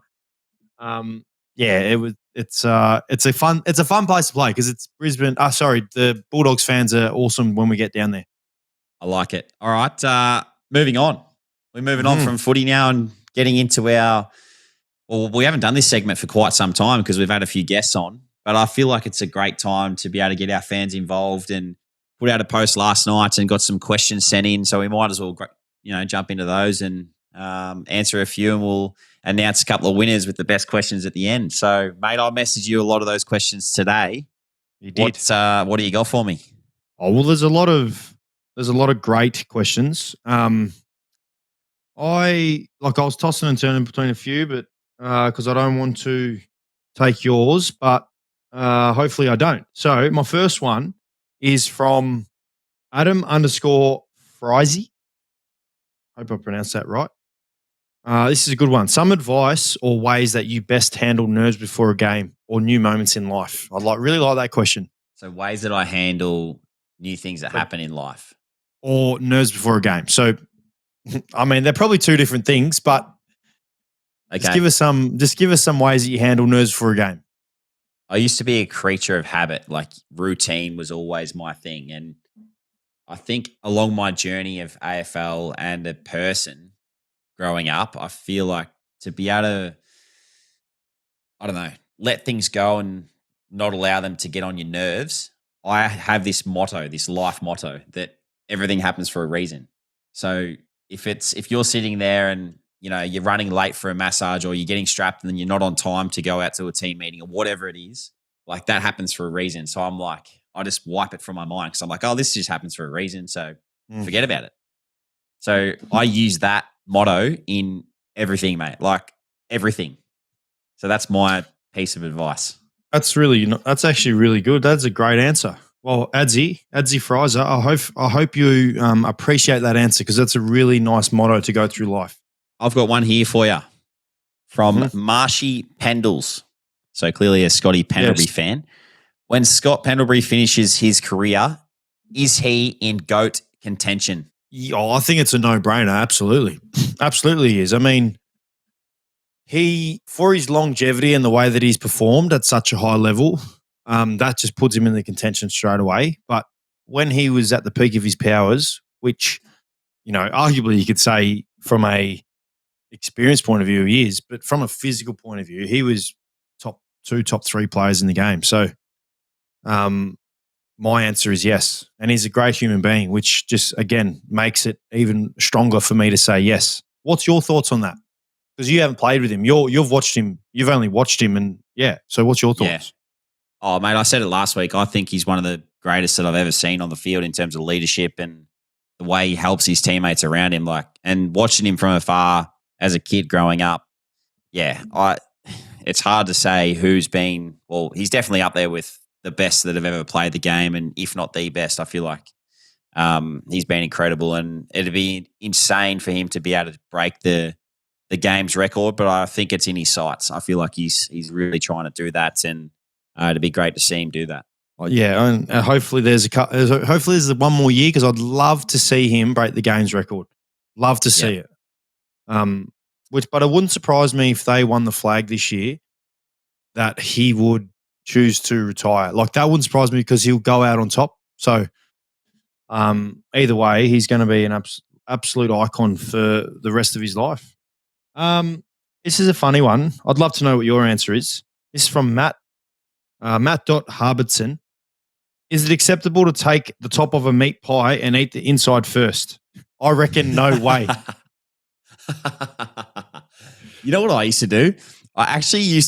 It's a fun place to play because it's Brisbane. The Bulldogs fans are awesome when we get down there. I like it. All right, moving on. We're moving on from footy now and getting into our. Well, we haven't done this segment for quite some time because we've had a few guests on, but I feel like it's a great time to be able to get our fans involved and put out a post last night and got some questions sent in. So we might as well, jump into those and answer a few, and we'll announce a couple of winners with the best questions at the end. So, mate, I messaged you a lot of those questions today. You did. What do you got for me? Oh, well, there's a lot of great questions. I was tossing and turning between a few, but because I don't want to take yours, but hopefully I don't. So my first one is from Adam_Frizy. Hope I pronounced that right. This is a good one. Some advice or ways that you best handle nerves before a game or new moments in life. Really like that question. So ways that I handle new things that happen in life. Or nerves before a game. So, I mean, they're probably two different things, but just give us some ways that you handle nerves before a game. I used to be a creature of habit. Like routine was always my thing. And I think along my journey of AFL and a person growing up, I feel like to be able to, I don't know, let things go and not allow them to get on your nerves. I have this motto, this life motto, that everything happens for a reason. So if you're sitting there and you're running late for a massage or you're getting strapped and then you're not on time to go out to a team meeting or whatever it is, like that happens for a reason. So I'm like, I just wipe it from my mind because I'm like, oh, this just happens for a reason. So forget about it. So I use that motto in everything, mate, like everything. So that's my piece of advice. That's actually really good. That's a great answer. Well, Adzi Fraser, I hope you appreciate that answer because that's a really nice motto to go through life. I've got one here for you from Marshy Pendles. So clearly a Scotty Pendlebury fan. When Scott Pendlebury finishes his career, is he in GOAT contention? Yeah, I think it's a no-brainer. Absolutely. Absolutely he is. I mean, for his longevity and the way that he's performed at such a high level, that just puts him in the contention straight away. But when he was at the peak of his powers, which, arguably you could say from a experience point of view he is, but from a physical point of view, he was top 2, top 3 players in the game. So my answer is yes. And he's a great human being, which just, again, makes it even stronger for me to say yes. What's your thoughts on that? Because you haven't played with him. You've watched him. You've only watched him. And, yeah, so what's your thoughts? Yeah. Oh, mate, I said it last week. I think he's one of the greatest that I've ever seen on the field in terms of leadership and the way he helps his teammates around him. And watching him from afar as a kid growing up, it's hard to say who's been – well, he's definitely up there with the best that have ever played the game, and if not the best, I feel like he's been incredible. And it'd be insane for him to be able to break the game's record, but I think it's in his sights. I feel like he's really trying to do that, and it'd be great to see him do that. Yeah, and hopefully there's one more year because I'd love to see him break the game's record. Love to see it. But it wouldn't surprise me if they won the flag this year that he would choose to retire. Like that wouldn't surprise me because he'll go out on top. So either way, he's going to be an absolute icon for the rest of his life. This is a funny one. I'd love to know what your answer is. This is from Matt. Matt.Harbitson. Is it acceptable to take the top of a meat pie and eat the inside first? I reckon no way. You know what I used to do? I actually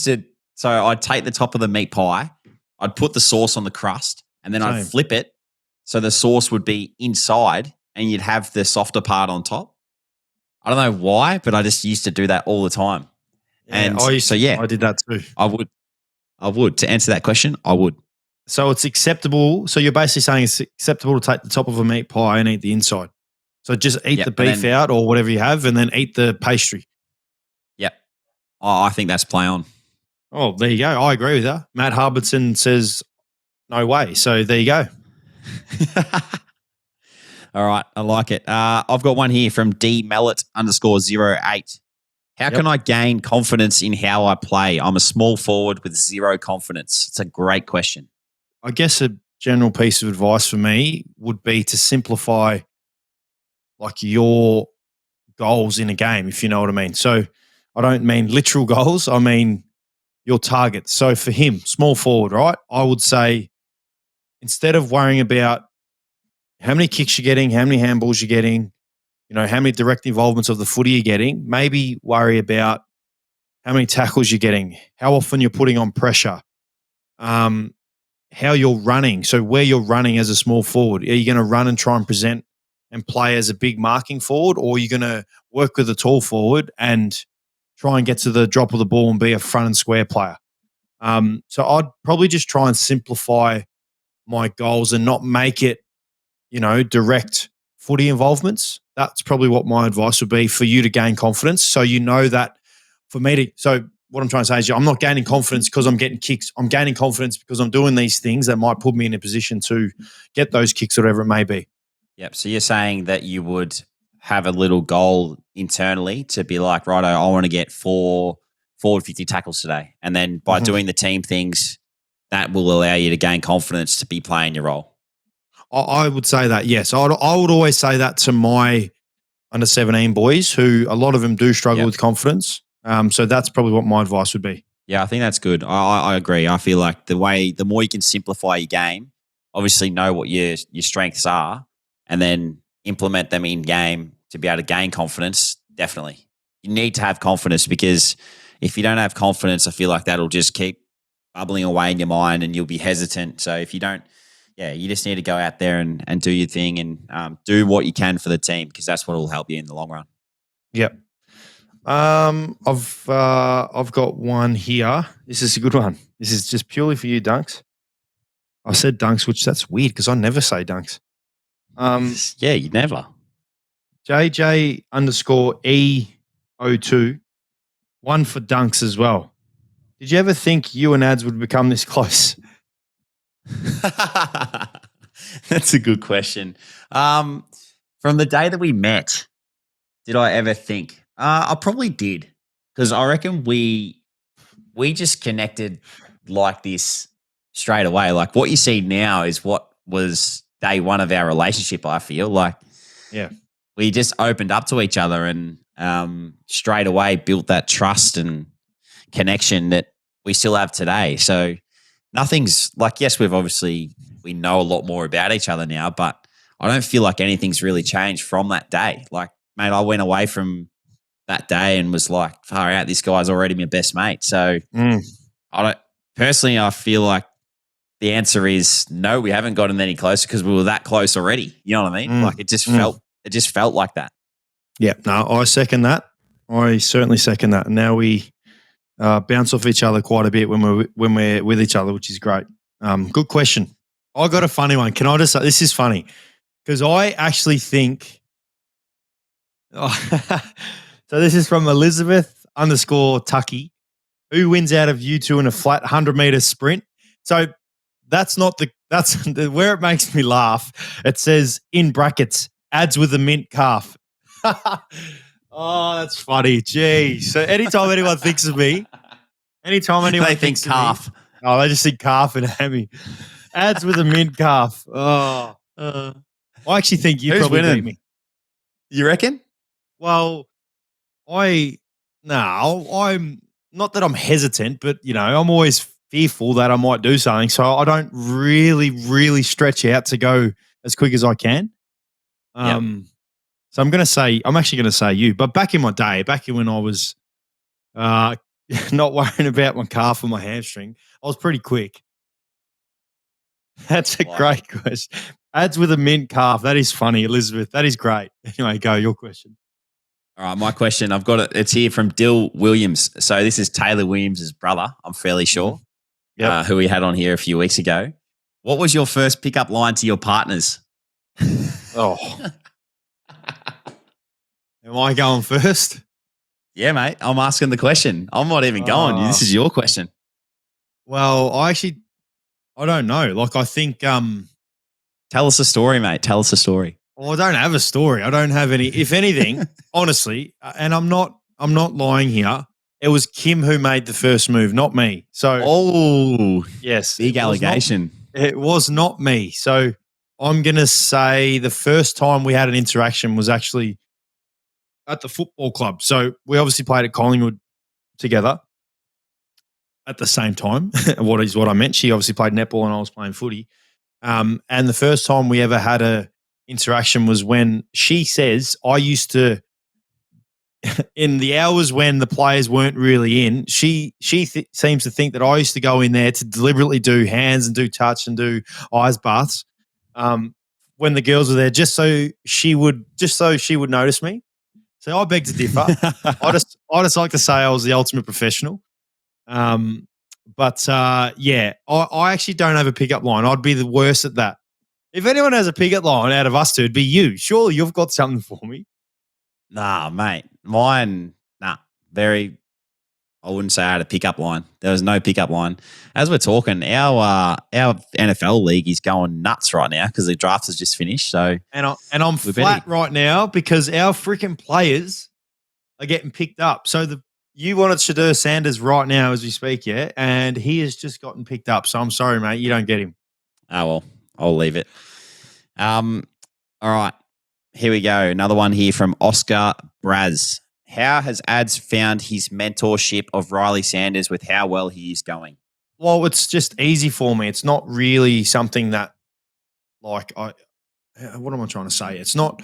so I'd take the top of the meat pie, I'd put the sauce on the crust, and then I'd flip it so the sauce would be inside and you'd have the softer part on top. I don't know why, but I just used to do that all the time. Yeah, and I did that too. I would. To answer that question, I would. So it's acceptable. So you're basically saying it's acceptable to take the top of a meat pie and eat the inside. So just eat the beef out or whatever you have and then eat the pastry. Yep. Oh, I think that's play on. Oh, there you go. I agree with that. Matt Harbitson says no way. So there you go. All right. I like it. I've got one here from DMellet_08. How can I gain confidence in how I play? I'm a small forward with zero confidence. It's a great question. I guess a general piece of advice for me would be to simplify like your goals in a game, if you know what I mean. So I don't mean literal goals. I mean your targets. So for him, small forward, right? I would say instead of worrying about how many kicks you're getting, how many handballs you're getting, how many direct involvements of the footy you're getting, maybe worry about how many tackles you're getting, how often you're putting on pressure, how you're running. So where you're running as a small forward, are you going to run and try and present and play as a big marking forward, or are you going to work with a tall forward and try and get to the drop of the ball and be a front and square player? So I'd probably just try and simplify my goals and not make it, direct footy involvements. That's probably what my advice would be for you to gain confidence. So that so what I'm trying to say is I'm not gaining confidence because I'm getting kicks. I'm gaining confidence because I'm doing these things that might put me in a position to get those kicks, whatever it may be. Yep. So you're saying that you would have a little goal internally to be like, right, I want to get 4 forward 50 tackles today. And then by doing the team things, that will allow you to gain confidence to be playing your role. I would say that, yes. I would always say that to my under 17 boys, who a lot of them do struggle with confidence. So that's probably what my advice would be. Yeah, I think that's good. I agree. I feel like the more you can simplify your game, obviously know what your strengths are, and then implement them in game to be able to gain confidence. Definitely, you need to have confidence, because if you don't have confidence, I feel like that'll just keep bubbling away in your mind, and you'll be hesitant. So if you don't, you just need to go out there and do your thing, and do what you can for the team, because that's what will help you in the long run. Yep. I've got one here. This is a good one. This is just purely for you, Dunks. I said Dunks, which that's weird because I never say Dunks. Yeah, you never. JJ_E02. One for Dunks as well. Did you ever think you and Ads would become this close? That's a good question. From the day that we met, did I ever think? I probably did, because I reckon we just connected like this straight away. Like what you see now is what was day one of our relationship. I feel like, we just opened up to each other, and straight away built that trust and connection that we still have today. So nothing's like, yes, we know a lot more about each other now, but I don't feel like anything's really changed from that day. Like, mate, I went away from that day and was like, far out, this guy's already my best mate. So I feel like the answer is no, we haven't gotten any closer, because we were that close already. You know what I mean? Like it just felt like that. Yeah, no, I second that. I certainly second that. And now we bounce off each other quite a bit when we're with each other, which is great. Good question. I got a funny one. Can I just say, this is funny, because I actually think so this is from Elizabeth_Tucky, who wins out of you two in a flat 100-meter sprint. So that's where it makes me laugh. It says in brackets, Ads with a mint calf. Oh, that's funny. Jeez. So anytime anyone thinks of me, they think calf. They just think calf and hammy. Ads with a mint calf. Oh, I actually think you probably beat me. You reckon? Well, I'm not that I'm hesitant, but I'm always fearful that I might do something, so I don't really, really stretch out to go as quick as I can. So I'm actually going to say you. But back in my day, back in when I was not worrying about my calf or my hamstring, I was pretty quick. That's a great question. Ads with a mint calf. That is funny, Elizabeth. That is great. Anyway, go, your question. All right, my question, I've got it. It's here from Dill Williams. So this is Taylor Williams' brother, I'm fairly sure, who we had on here a few weeks ago. What was your first pickup line to your partners? Oh. Am I going first? Yeah, mate. I'm asking the question. I'm not even going. This is your question. Well, I don't know. Like, I think tell us a story, mate. Tell us a story. Well, I don't have a story. I don't have any. If anything, honestly, and I'm not lying here, it was Kim who made the first move, not me. So, yes, big allegation. It was not me. So I'm going to say the first time we had an interaction was actually at the football club. So we obviously played at Collingwood together at the same time. What I meant. She obviously played netball and I was playing footy. And the first time we ever had a interaction was when she says, I used to, in the hours when the players weren't really in, she seems to think that I used to go in there to deliberately do hands and do touch and do eyes baths when the girls were there, just so she would notice me. So I beg to differ. I just like to say I was the ultimate professional. But I actually don't have a pickup line. I'd be the worst at that. If anyone has a pickup line out of us two, it'd be you. Surely you've got something for me. Nah, mate. Mine, I wouldn't say I had a pickup line. There was no pickup line. As we're talking, our NFL league is going nuts right now because the draft has just finished. So, and I'm flat right now because our freaking players are getting picked up. So You wanted Shadur Sanders right now as we speak, yeah? And he has just gotten picked up. So I'm sorry, mate. You don't get him. Oh, well, I'll leave it. All right. Here we go. Another one here from Oscar Braz. How has Ads found his mentorship of Riley Sanders with how well he is going? Well, it's just easy for me. It's not really something that, like, what am I trying to say? It's not.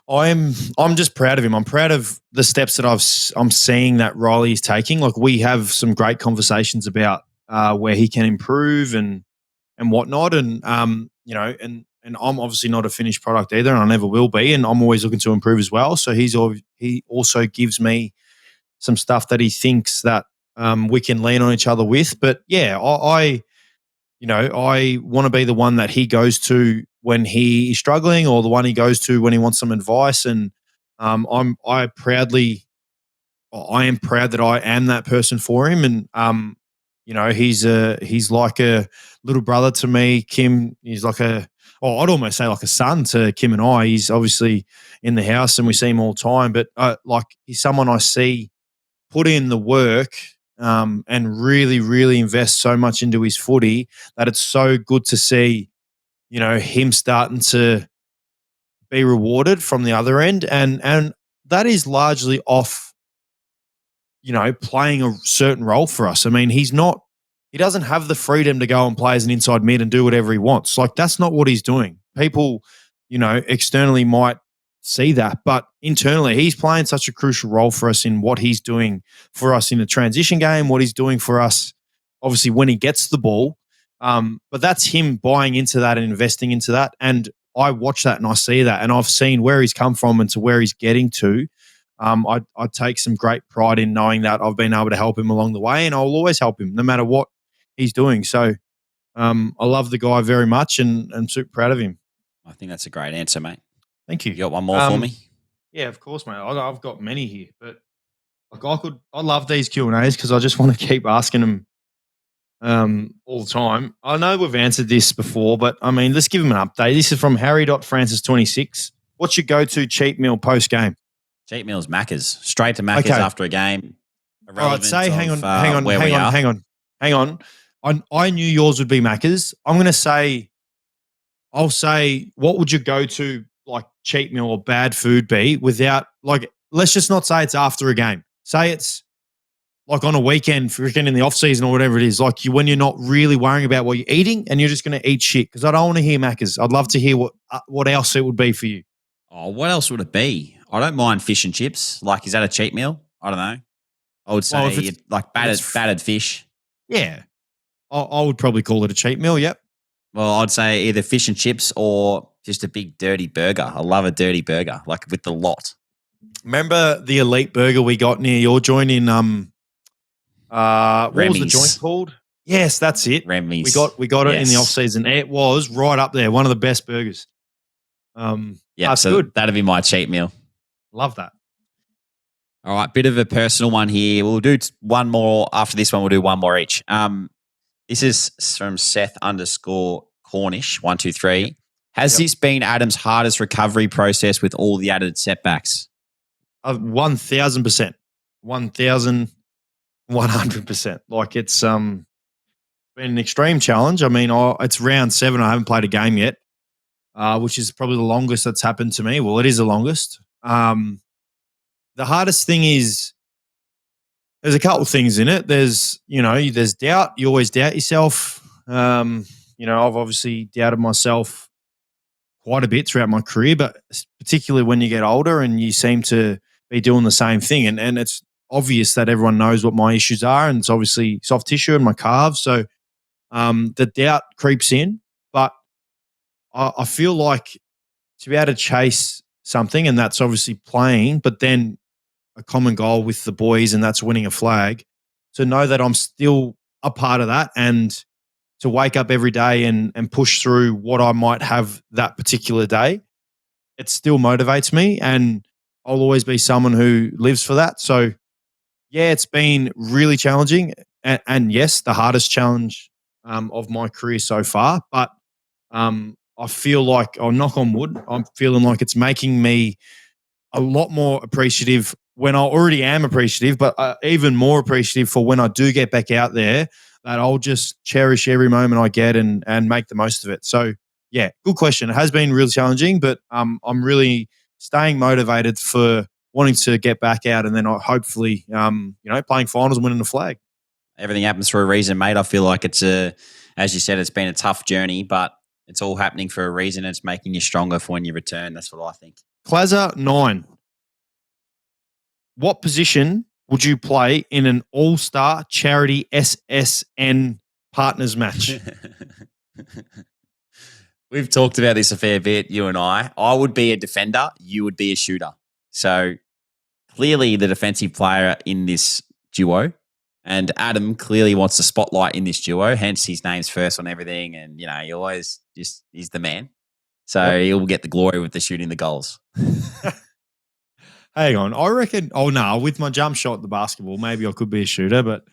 I'm just proud of him. I'm proud of the steps that I'm seeing that Riley is taking. Like, we have some great conversations about where he can improve and whatnot, and and I'm obviously not a finished product either, and I never will be, and I'm always looking to improve as well. So he also gives me some stuff that he thinks that we can lean on each other with. But yeah, I want to be the one that he goes to when he is struggling, or the one he goes to when he wants some advice. And I am proud that I am that person for him. And he's like a little brother to me. Kim, he's like I'd almost say like a son to Kim and I. He's obviously in the house and we see him all the time, but like he's someone I see put in the work and really, really invest so much into his footy that it's so good to see, him starting to be rewarded from the other end. And that is largely off, playing a certain role for us. I mean, he doesn't have the freedom to go and play as an inside mid and do whatever he wants. Like, that's not what he's doing. People, externally might see that, but internally he's playing such a crucial role for us in what he's doing for us in the transition game, what he's doing for us, obviously, when he gets the ball. But that's him buying into that and investing into that. And I watch that and I see that, and I've seen where he's come from and to where he's getting to. I take some great pride in knowing that I've been able to help him along the way, and I'll always help him no matter what he's doing. So I love the guy very much, and I'm super proud of him. I think that's a great answer, mate. Thank you. You got one more for me? Yeah, of course, mate. I've got many here, but I love these Q&As because I just want to keep asking them all the time. I know we've answered this before, but I mean, let's give him an update. This is from Harry.Francis26. What's your go-to cheat meal post-game? Cheat meals, Macca's. Straight to Macca's after a game. All right, hang on. I knew yours would be Macca's. I'll say, what would your go-to like cheat meal or bad food be without, like, let's just not say it's after a game. Say it's like on a weekend, freaking in the off season or whatever it is, like when you're not really worrying about what you're eating and you're just going to eat shit. Because I don't want to hear Macca's. I'd love to hear what else it would be for you. Oh, what else would it be? I don't mind fish and chips. Like, is that a cheat meal? I don't know. I would say like battered fish. Yeah, I would probably call it a cheat meal. Yep. Well, I'd say either fish and chips or just a big dirty burger. I love a dirty burger, like with the lot. Remember the elite burger we got near your joint in what was the joint called? Yes, that's it. Remy's. We got it in the off season. It was right up there, one of the best burgers. Yeah, that's good. That'd be my cheat meal. Love that. All right, bit of a personal one here. We'll do one more after this one. We'll do one more each. This is from Seth_Cornish123. Has this been Adam's hardest recovery process with all the added setbacks? 1,000%. 1,100%. Like, it's been an extreme challenge. I mean, it's round 7. I haven't played a game yet, which is probably the longest that's happened to me. Well, it is the longest. The hardest thing is there's a couple of things in it. There's doubt. You always doubt yourself. I've obviously doubted myself quite a bit throughout my career, but particularly when you get older and you seem to be doing the same thing. And it's obvious that everyone knows what my issues are, and it's obviously soft tissue in my calves. So the doubt creeps in, but I feel like to be able to chase something, and that's obviously playing, but then a common goal with the boys, and that's winning a flag, to know that I'm still a part of that, and to wake up every day and push through what I might have that particular day, it still motivates me, and I'll always be someone who lives for that. So yeah, it's been really challenging, and yes, the hardest challenge of my career so far, but I feel like, I'll knock on wood, I'm feeling like it's making me a lot more appreciative when I already am appreciative, but even more appreciative for when I do get back out there, that I'll just cherish every moment I get and make the most of it. So, yeah, good question. It has been really challenging, but I'm really staying motivated for wanting to get back out and then hopefully, playing finals and winning the flag. Everything happens for a reason, mate. I feel like it's as you said, it's been a tough journey, but it's all happening for a reason. It's making you stronger for when you return. That's what I think. Clazza 9. What position would you play in an all-star charity SSN partners match? We've talked about this a fair bit, you and I. I would be a defender. You would be a shooter. So clearly the defensive player in this duo, and Adam clearly wants the spotlight in this duo, hence his name's first on everything. And, he always he's the man. So he'll get the glory with the shooting the goals. Hang on. I reckon, with my jump shot, the basketball, maybe I could be a shooter, but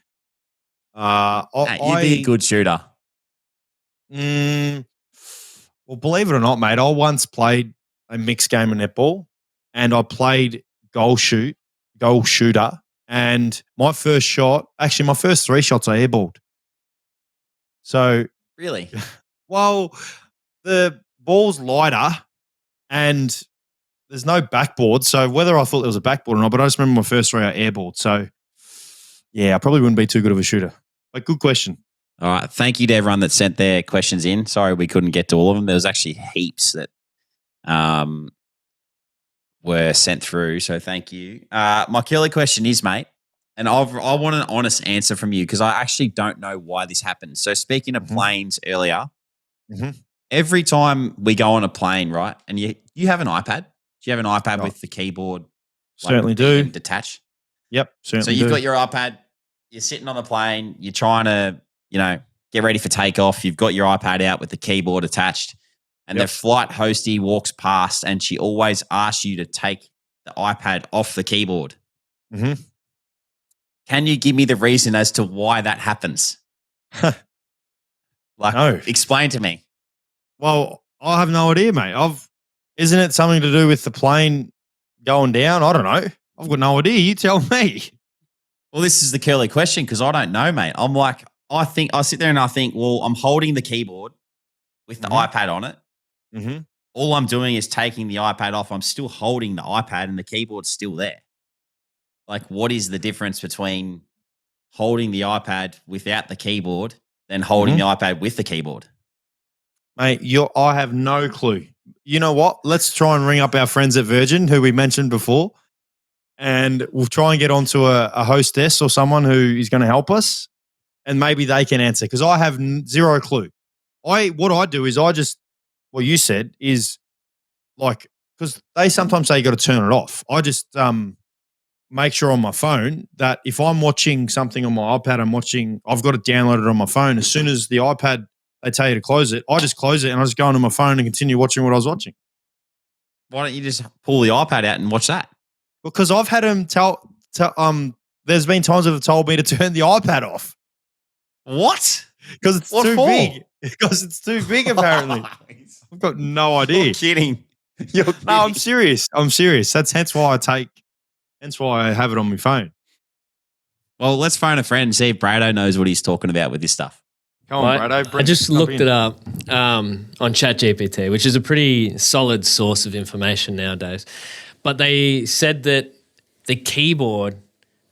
you'd be a good shooter. Well, believe it or not, mate, I once played a mixed game of netball and I played goal shooter, and my first 3 shots I airballed. So really, well, the ball's lighter and there's no backboard. So whether I thought there was a backboard or not, but I just remember my first 3 I airballed. So yeah, I probably wouldn't be too good of a shooter. But good question. All right. Thank you to everyone that sent their questions in. Sorry we couldn't get to all of them. There was actually heaps that were sent through. So thank you. My killer question is, mate, and I want an honest answer from you because I actually don't know why this happens. So speaking of planes earlier, every time we go on a plane, right, and you have an iPad. Do you have an iPad with the keyboard? Certainly do. Detached? Yep, certainly So you've got your iPad. You're sitting on the plane. You're trying to, get ready for takeoff. You've got your iPad out with the keyboard attached. And the flight hostie walks past and she always asks you to take the iPad off the keyboard. Can you give me the reason as to why that happens? No. Explain to me. Well, I have no idea, mate. Isn't it something to do with the plane going down? I don't know. I've got no idea. You tell me. Well, this is the curly question because I don't know, mate. I'm like, I sit there and I think, well, I'm holding the keyboard with the iPad on it. All I'm doing is taking the iPad off. I'm still holding the iPad and the keyboard's still there. Like, what is the difference between holding the iPad without the keyboard than holding the iPad with the keyboard? Mate, I have no clue. You know what? Let's try and ring up our friends at Virgin, who we mentioned before, and we'll try and get onto a hostess or someone who is going to help us, and maybe they can answer because I have zero clue. What I do is what you said is like, because they sometimes say you got to turn it off. I just make sure on my phone that if I'm watching something on my iPad, I've got it downloaded on my phone. As soon as the iPad, they tell you to close it, I just close it and I just go onto my phone and continue watching what I was watching. Why don't you just pull the iPad out and watch that? Because I've had them there's been times they've told me to turn the iPad off. What? Because it's too big. Because it's too big, apparently. I've got no idea. You're kidding. No, I'm serious. That's hence why I have it on my phone. Well, let's phone a friend and see if Brado knows what he's talking about with this stuff. Come on, Brado. I just looked it up on ChatGPT, which is a pretty solid source of information nowadays. But they said that the keyboard,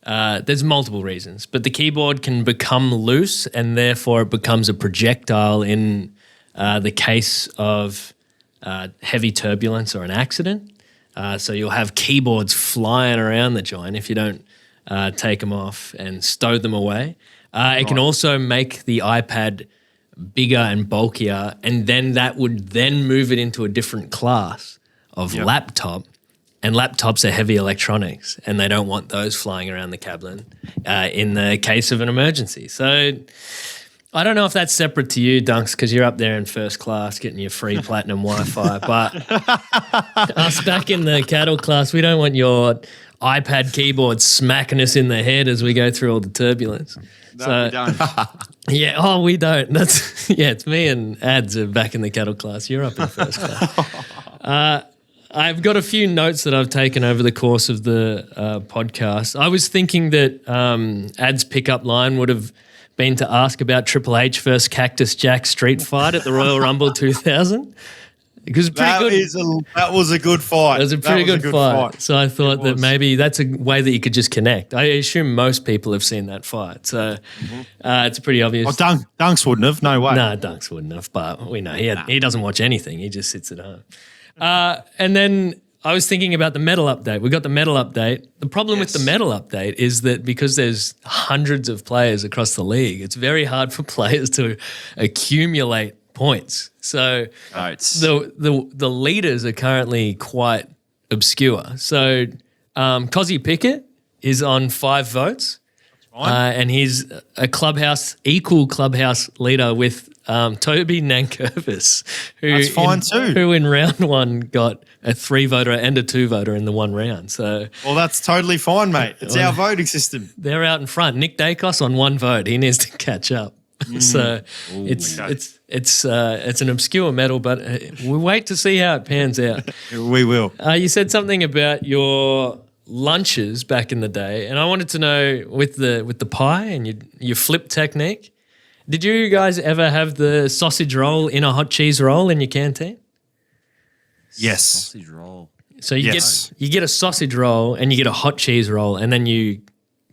there's multiple reasons, but the keyboard can become loose and therefore it becomes a projectile in the case of heavy turbulence or an accident. So you'll have keyboards flying around the joint if you don't take them off and stow them away. It can also make the iPad bigger and bulkier, and then that would then move it into a different class of laptop. And laptops are heavy electronics, and they don't want those flying around the cabin in the case of an emergency. So I don't know if that's separate to you, Dunks, because you're up there in first class getting your free platinum Wi-Fi. But us back in the cattle class, we don't want your iPad keyboard smacking us in the head as we go through all the turbulence. No, we don't. We don't. It's me and Ads are back in the cattle class. You're up in first class. I've got a few notes that I've taken over the course of the podcast. I was thinking that Ad's pickup line would have been to ask about Triple H versus Cactus Jack street fight at the Royal Rumble 2000. Because that was a good fight. It was a pretty good fight. So I thought that maybe that's a way that you could just connect. I assume most people have seen that fight. So it's pretty obvious. Oh, Dunks wouldn't have. No way. No, Dunks wouldn't have. But we know he doesn't watch anything. He just sits at home. And then I was thinking about the medal update. We got the medal update. The problem with the medal update is that because there's hundreds of players across the league, it's very hard for players to accumulate points. So the leaders are currently quite obscure. So Cozzy Pickett is on 5 votes. And he's a equal clubhouse leader with Toby Nankervis, who in round 1 got a 3-voter and a 2-voter in the one round. So, well, that's totally fine, mate. It's our voting system. They're out in front. Nick Dacos on 1 vote. He needs to catch up. So it's an obscure medal, but we wait to see how it pans out. We will. You said something about your lunches back in the day, and I wanted to know with the pie and your flip technique. Did you guys ever have the sausage roll in a hot cheese roll in your canteen? Yes. Sausage roll. So you get a sausage roll and you get a hot cheese roll, and then you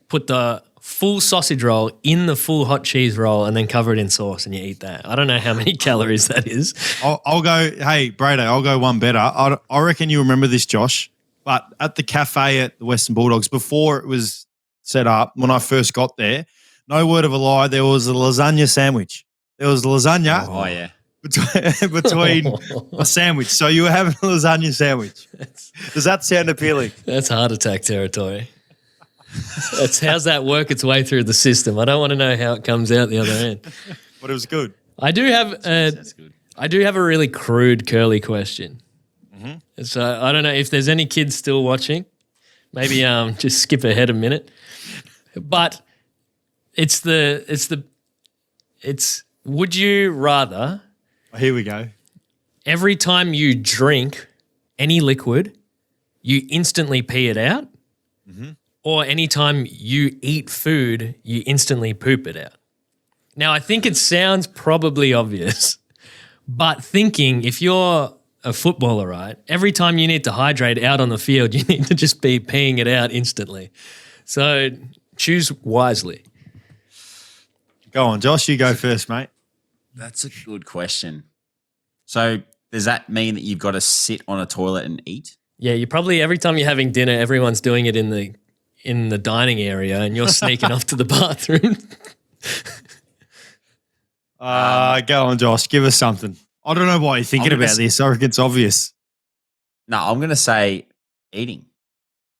put the full sausage roll in the full hot cheese roll and then cover it in sauce and you eat that. I don't know how many calories that is. I'll go, hey, Brado, I'll go one better. I reckon you remember this, Josh, but at the cafe at the Western Bulldogs, before it was set up, when I first got there, no word of a lie, there was a lasagna sandwich. There was lasagna between a sandwich. So you were having a lasagna sandwich. Does that sound appealing? That's heart attack territory. How's that work its way through the system? I don't want to know how it comes out the other end. But it was good. I do have a really crude curly question. Mm-hmm. So I don't know if there's any kids still watching. Maybe just skip ahead a minute. But it's would you rather? Here we go. Every time you drink any liquid, you instantly pee it out? Mm-hmm. Or anytime you eat food, you instantly poop it out. Now, I think it sounds probably obvious, but thinking if you're a footballer, right, every time you need to hydrate out on the field, you need to just be peeing it out instantly. So choose wisely. Go on, Josh, you go first, mate. That's a good question. So does that mean that you've got to sit on a toilet and eat? Yeah, you probably, every time you're having dinner, everyone's doing it in the dining area and you're sneaking off to the bathroom. Go on, Josh. Give us something. I don't know why you're thinking about this. I reckon it's obvious. No, I'm going to say eating.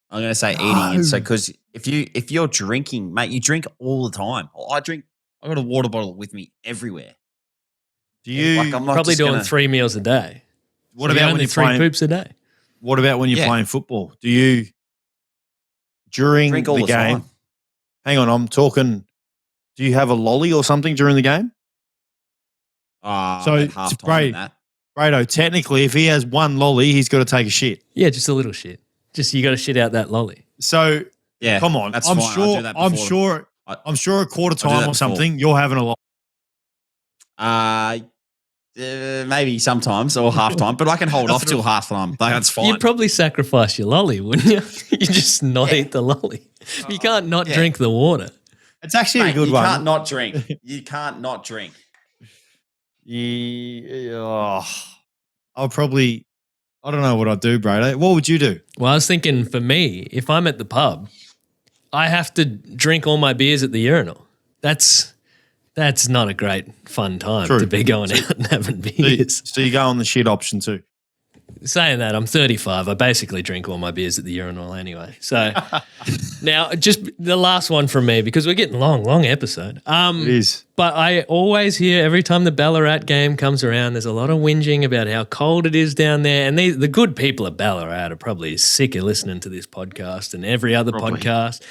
I'm going to say eating. And so because if you're drinking, mate, you drink all the time. I've got a water bottle with me everywhere. Do you? I'm probably doing 3 meals a day. What about when you're three poops a day? What about when you're playing football? Do you during the game? Time. Hang on, I'm talking. Do you have a lolly or something during the game? So Brado, technically, if he has one lolly, he's got to take a shit. Yeah, just a little shit. Just you got to shit out that lolly. So yeah, come on. I'm sure a quarter time or something. You're having a lolly. Maybe sometimes or half time, but I can hold off till half time. That's fine. You'd probably sacrifice your lolly, wouldn't you? You just not eat the lolly. You can't not drink the water. It's actually a good one. You can't not drink. You can't not drink. Yeah, I don't know what I'd do, Brado. What would you do? Well, I was thinking for me, if I'm at the pub, I have to drink all my beers at the urinal. That's not a great fun time to be going out and having beers. So you go on the shit option too. Saying that, I'm 35. I basically drink all my beers at the urinal anyway. So now just the last one from me because we're getting long episode. It is. But I always hear every time the Ballarat game comes around, there's a lot of whinging about how cold it is down there. And the good people of Ballarat are probably sick of listening to this podcast and every other podcast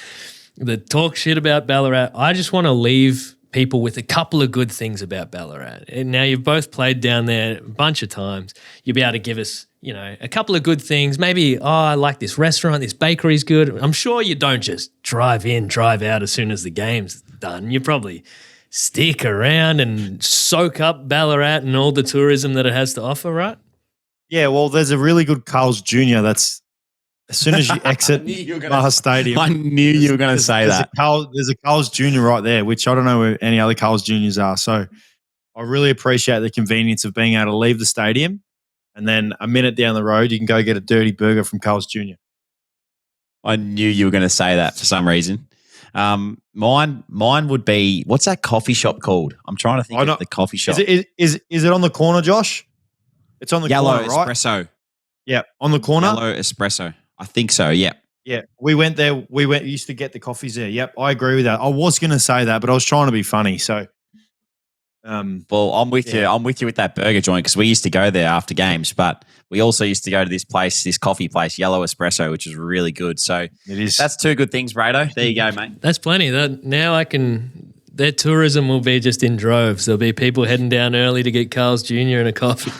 that talk shit about Ballarat. I just want to leave people with a couple of good things about Ballarat. And now you've both played down there a bunch of times. You'll be able to give us, a couple of good things. Maybe, I like this restaurant, this bakery's good. I'm sure you don't just drive in, drive out as soon as the game's done. You probably stick around and soak up Ballarat and all the tourism that it has to offer, right? Yeah, well, there's a really good Carl's Jr. that's as soon as you exit Mars Stadium. I knew you were going to say that. There's a Carl's Jr. right there, which I don't know where any other Carl's Jr.'s are. So I really appreciate the convenience of being able to leave the stadium and then a minute down the road, you can go get a dirty burger from Carl's Jr. I knew you were going to say that for some reason. Mine would be, what's that coffee shop called? I'm trying to think of the coffee shop. Is it on the corner, Josh? It's on the Yellow corner, right? Espresso. Yeah, on the corner. Yellow Espresso. I think so, yeah. Yeah, we went there. Used to get the coffees there. Yep, I agree with that. I was going to say that, but I was trying to be funny. So, well, I'm with you. I'm with you with that burger joint because we used to go there after games, but we also used to go to this coffee place, Yellow Espresso, which is really good. So it is. That's two good things, Brado. There you go, mate. That's plenty. Now their tourism will be just in droves. There'll be people heading down early to get Carl's Jr. and a coffee.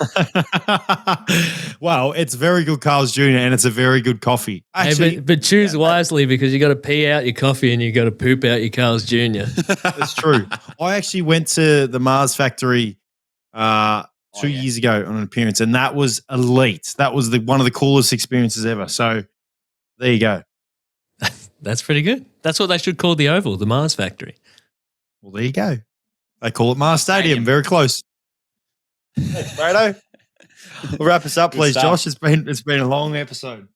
Well, it's very good Carl's Jr. and it's a very good coffee. Actually, hey, but choose wisely because you got to pee out your coffee and you got to poop out your Carl's Jr. That's true. I actually went to the Mars factory 2 years ago on an appearance, and that was elite. That was one of the coolest experiences ever. So there you go. That's pretty good. That's what they should call the Oval, the Mars factory. Well, there you go. They call it Mars Stadium. Very close. Thanks, Brado. We'll wrap us up, please, Josh. It's been a long episode.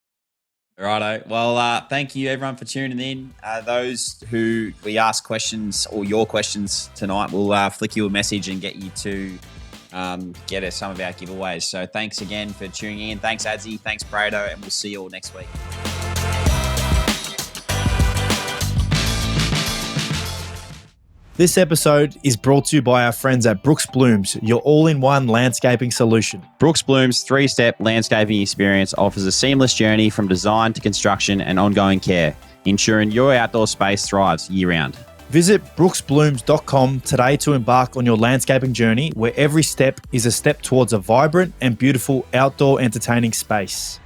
Righto. Well, thank you everyone for tuning in. Those who we ask questions or your questions tonight, we'll flick you a message and get you to get us some of our giveaways. So thanks again for tuning in. Thanks, Adzi. Thanks, Brado. And we'll see you all next week. This episode is brought to you by our friends at Brooks Blooms, your all-in-one landscaping solution. Brooks Blooms' 3-step landscaping experience offers a seamless journey from design to construction and ongoing care, ensuring your outdoor space thrives year-round. Visit brooksblooms.com today to embark on your landscaping journey, where every step is a step towards a vibrant and beautiful outdoor entertaining space.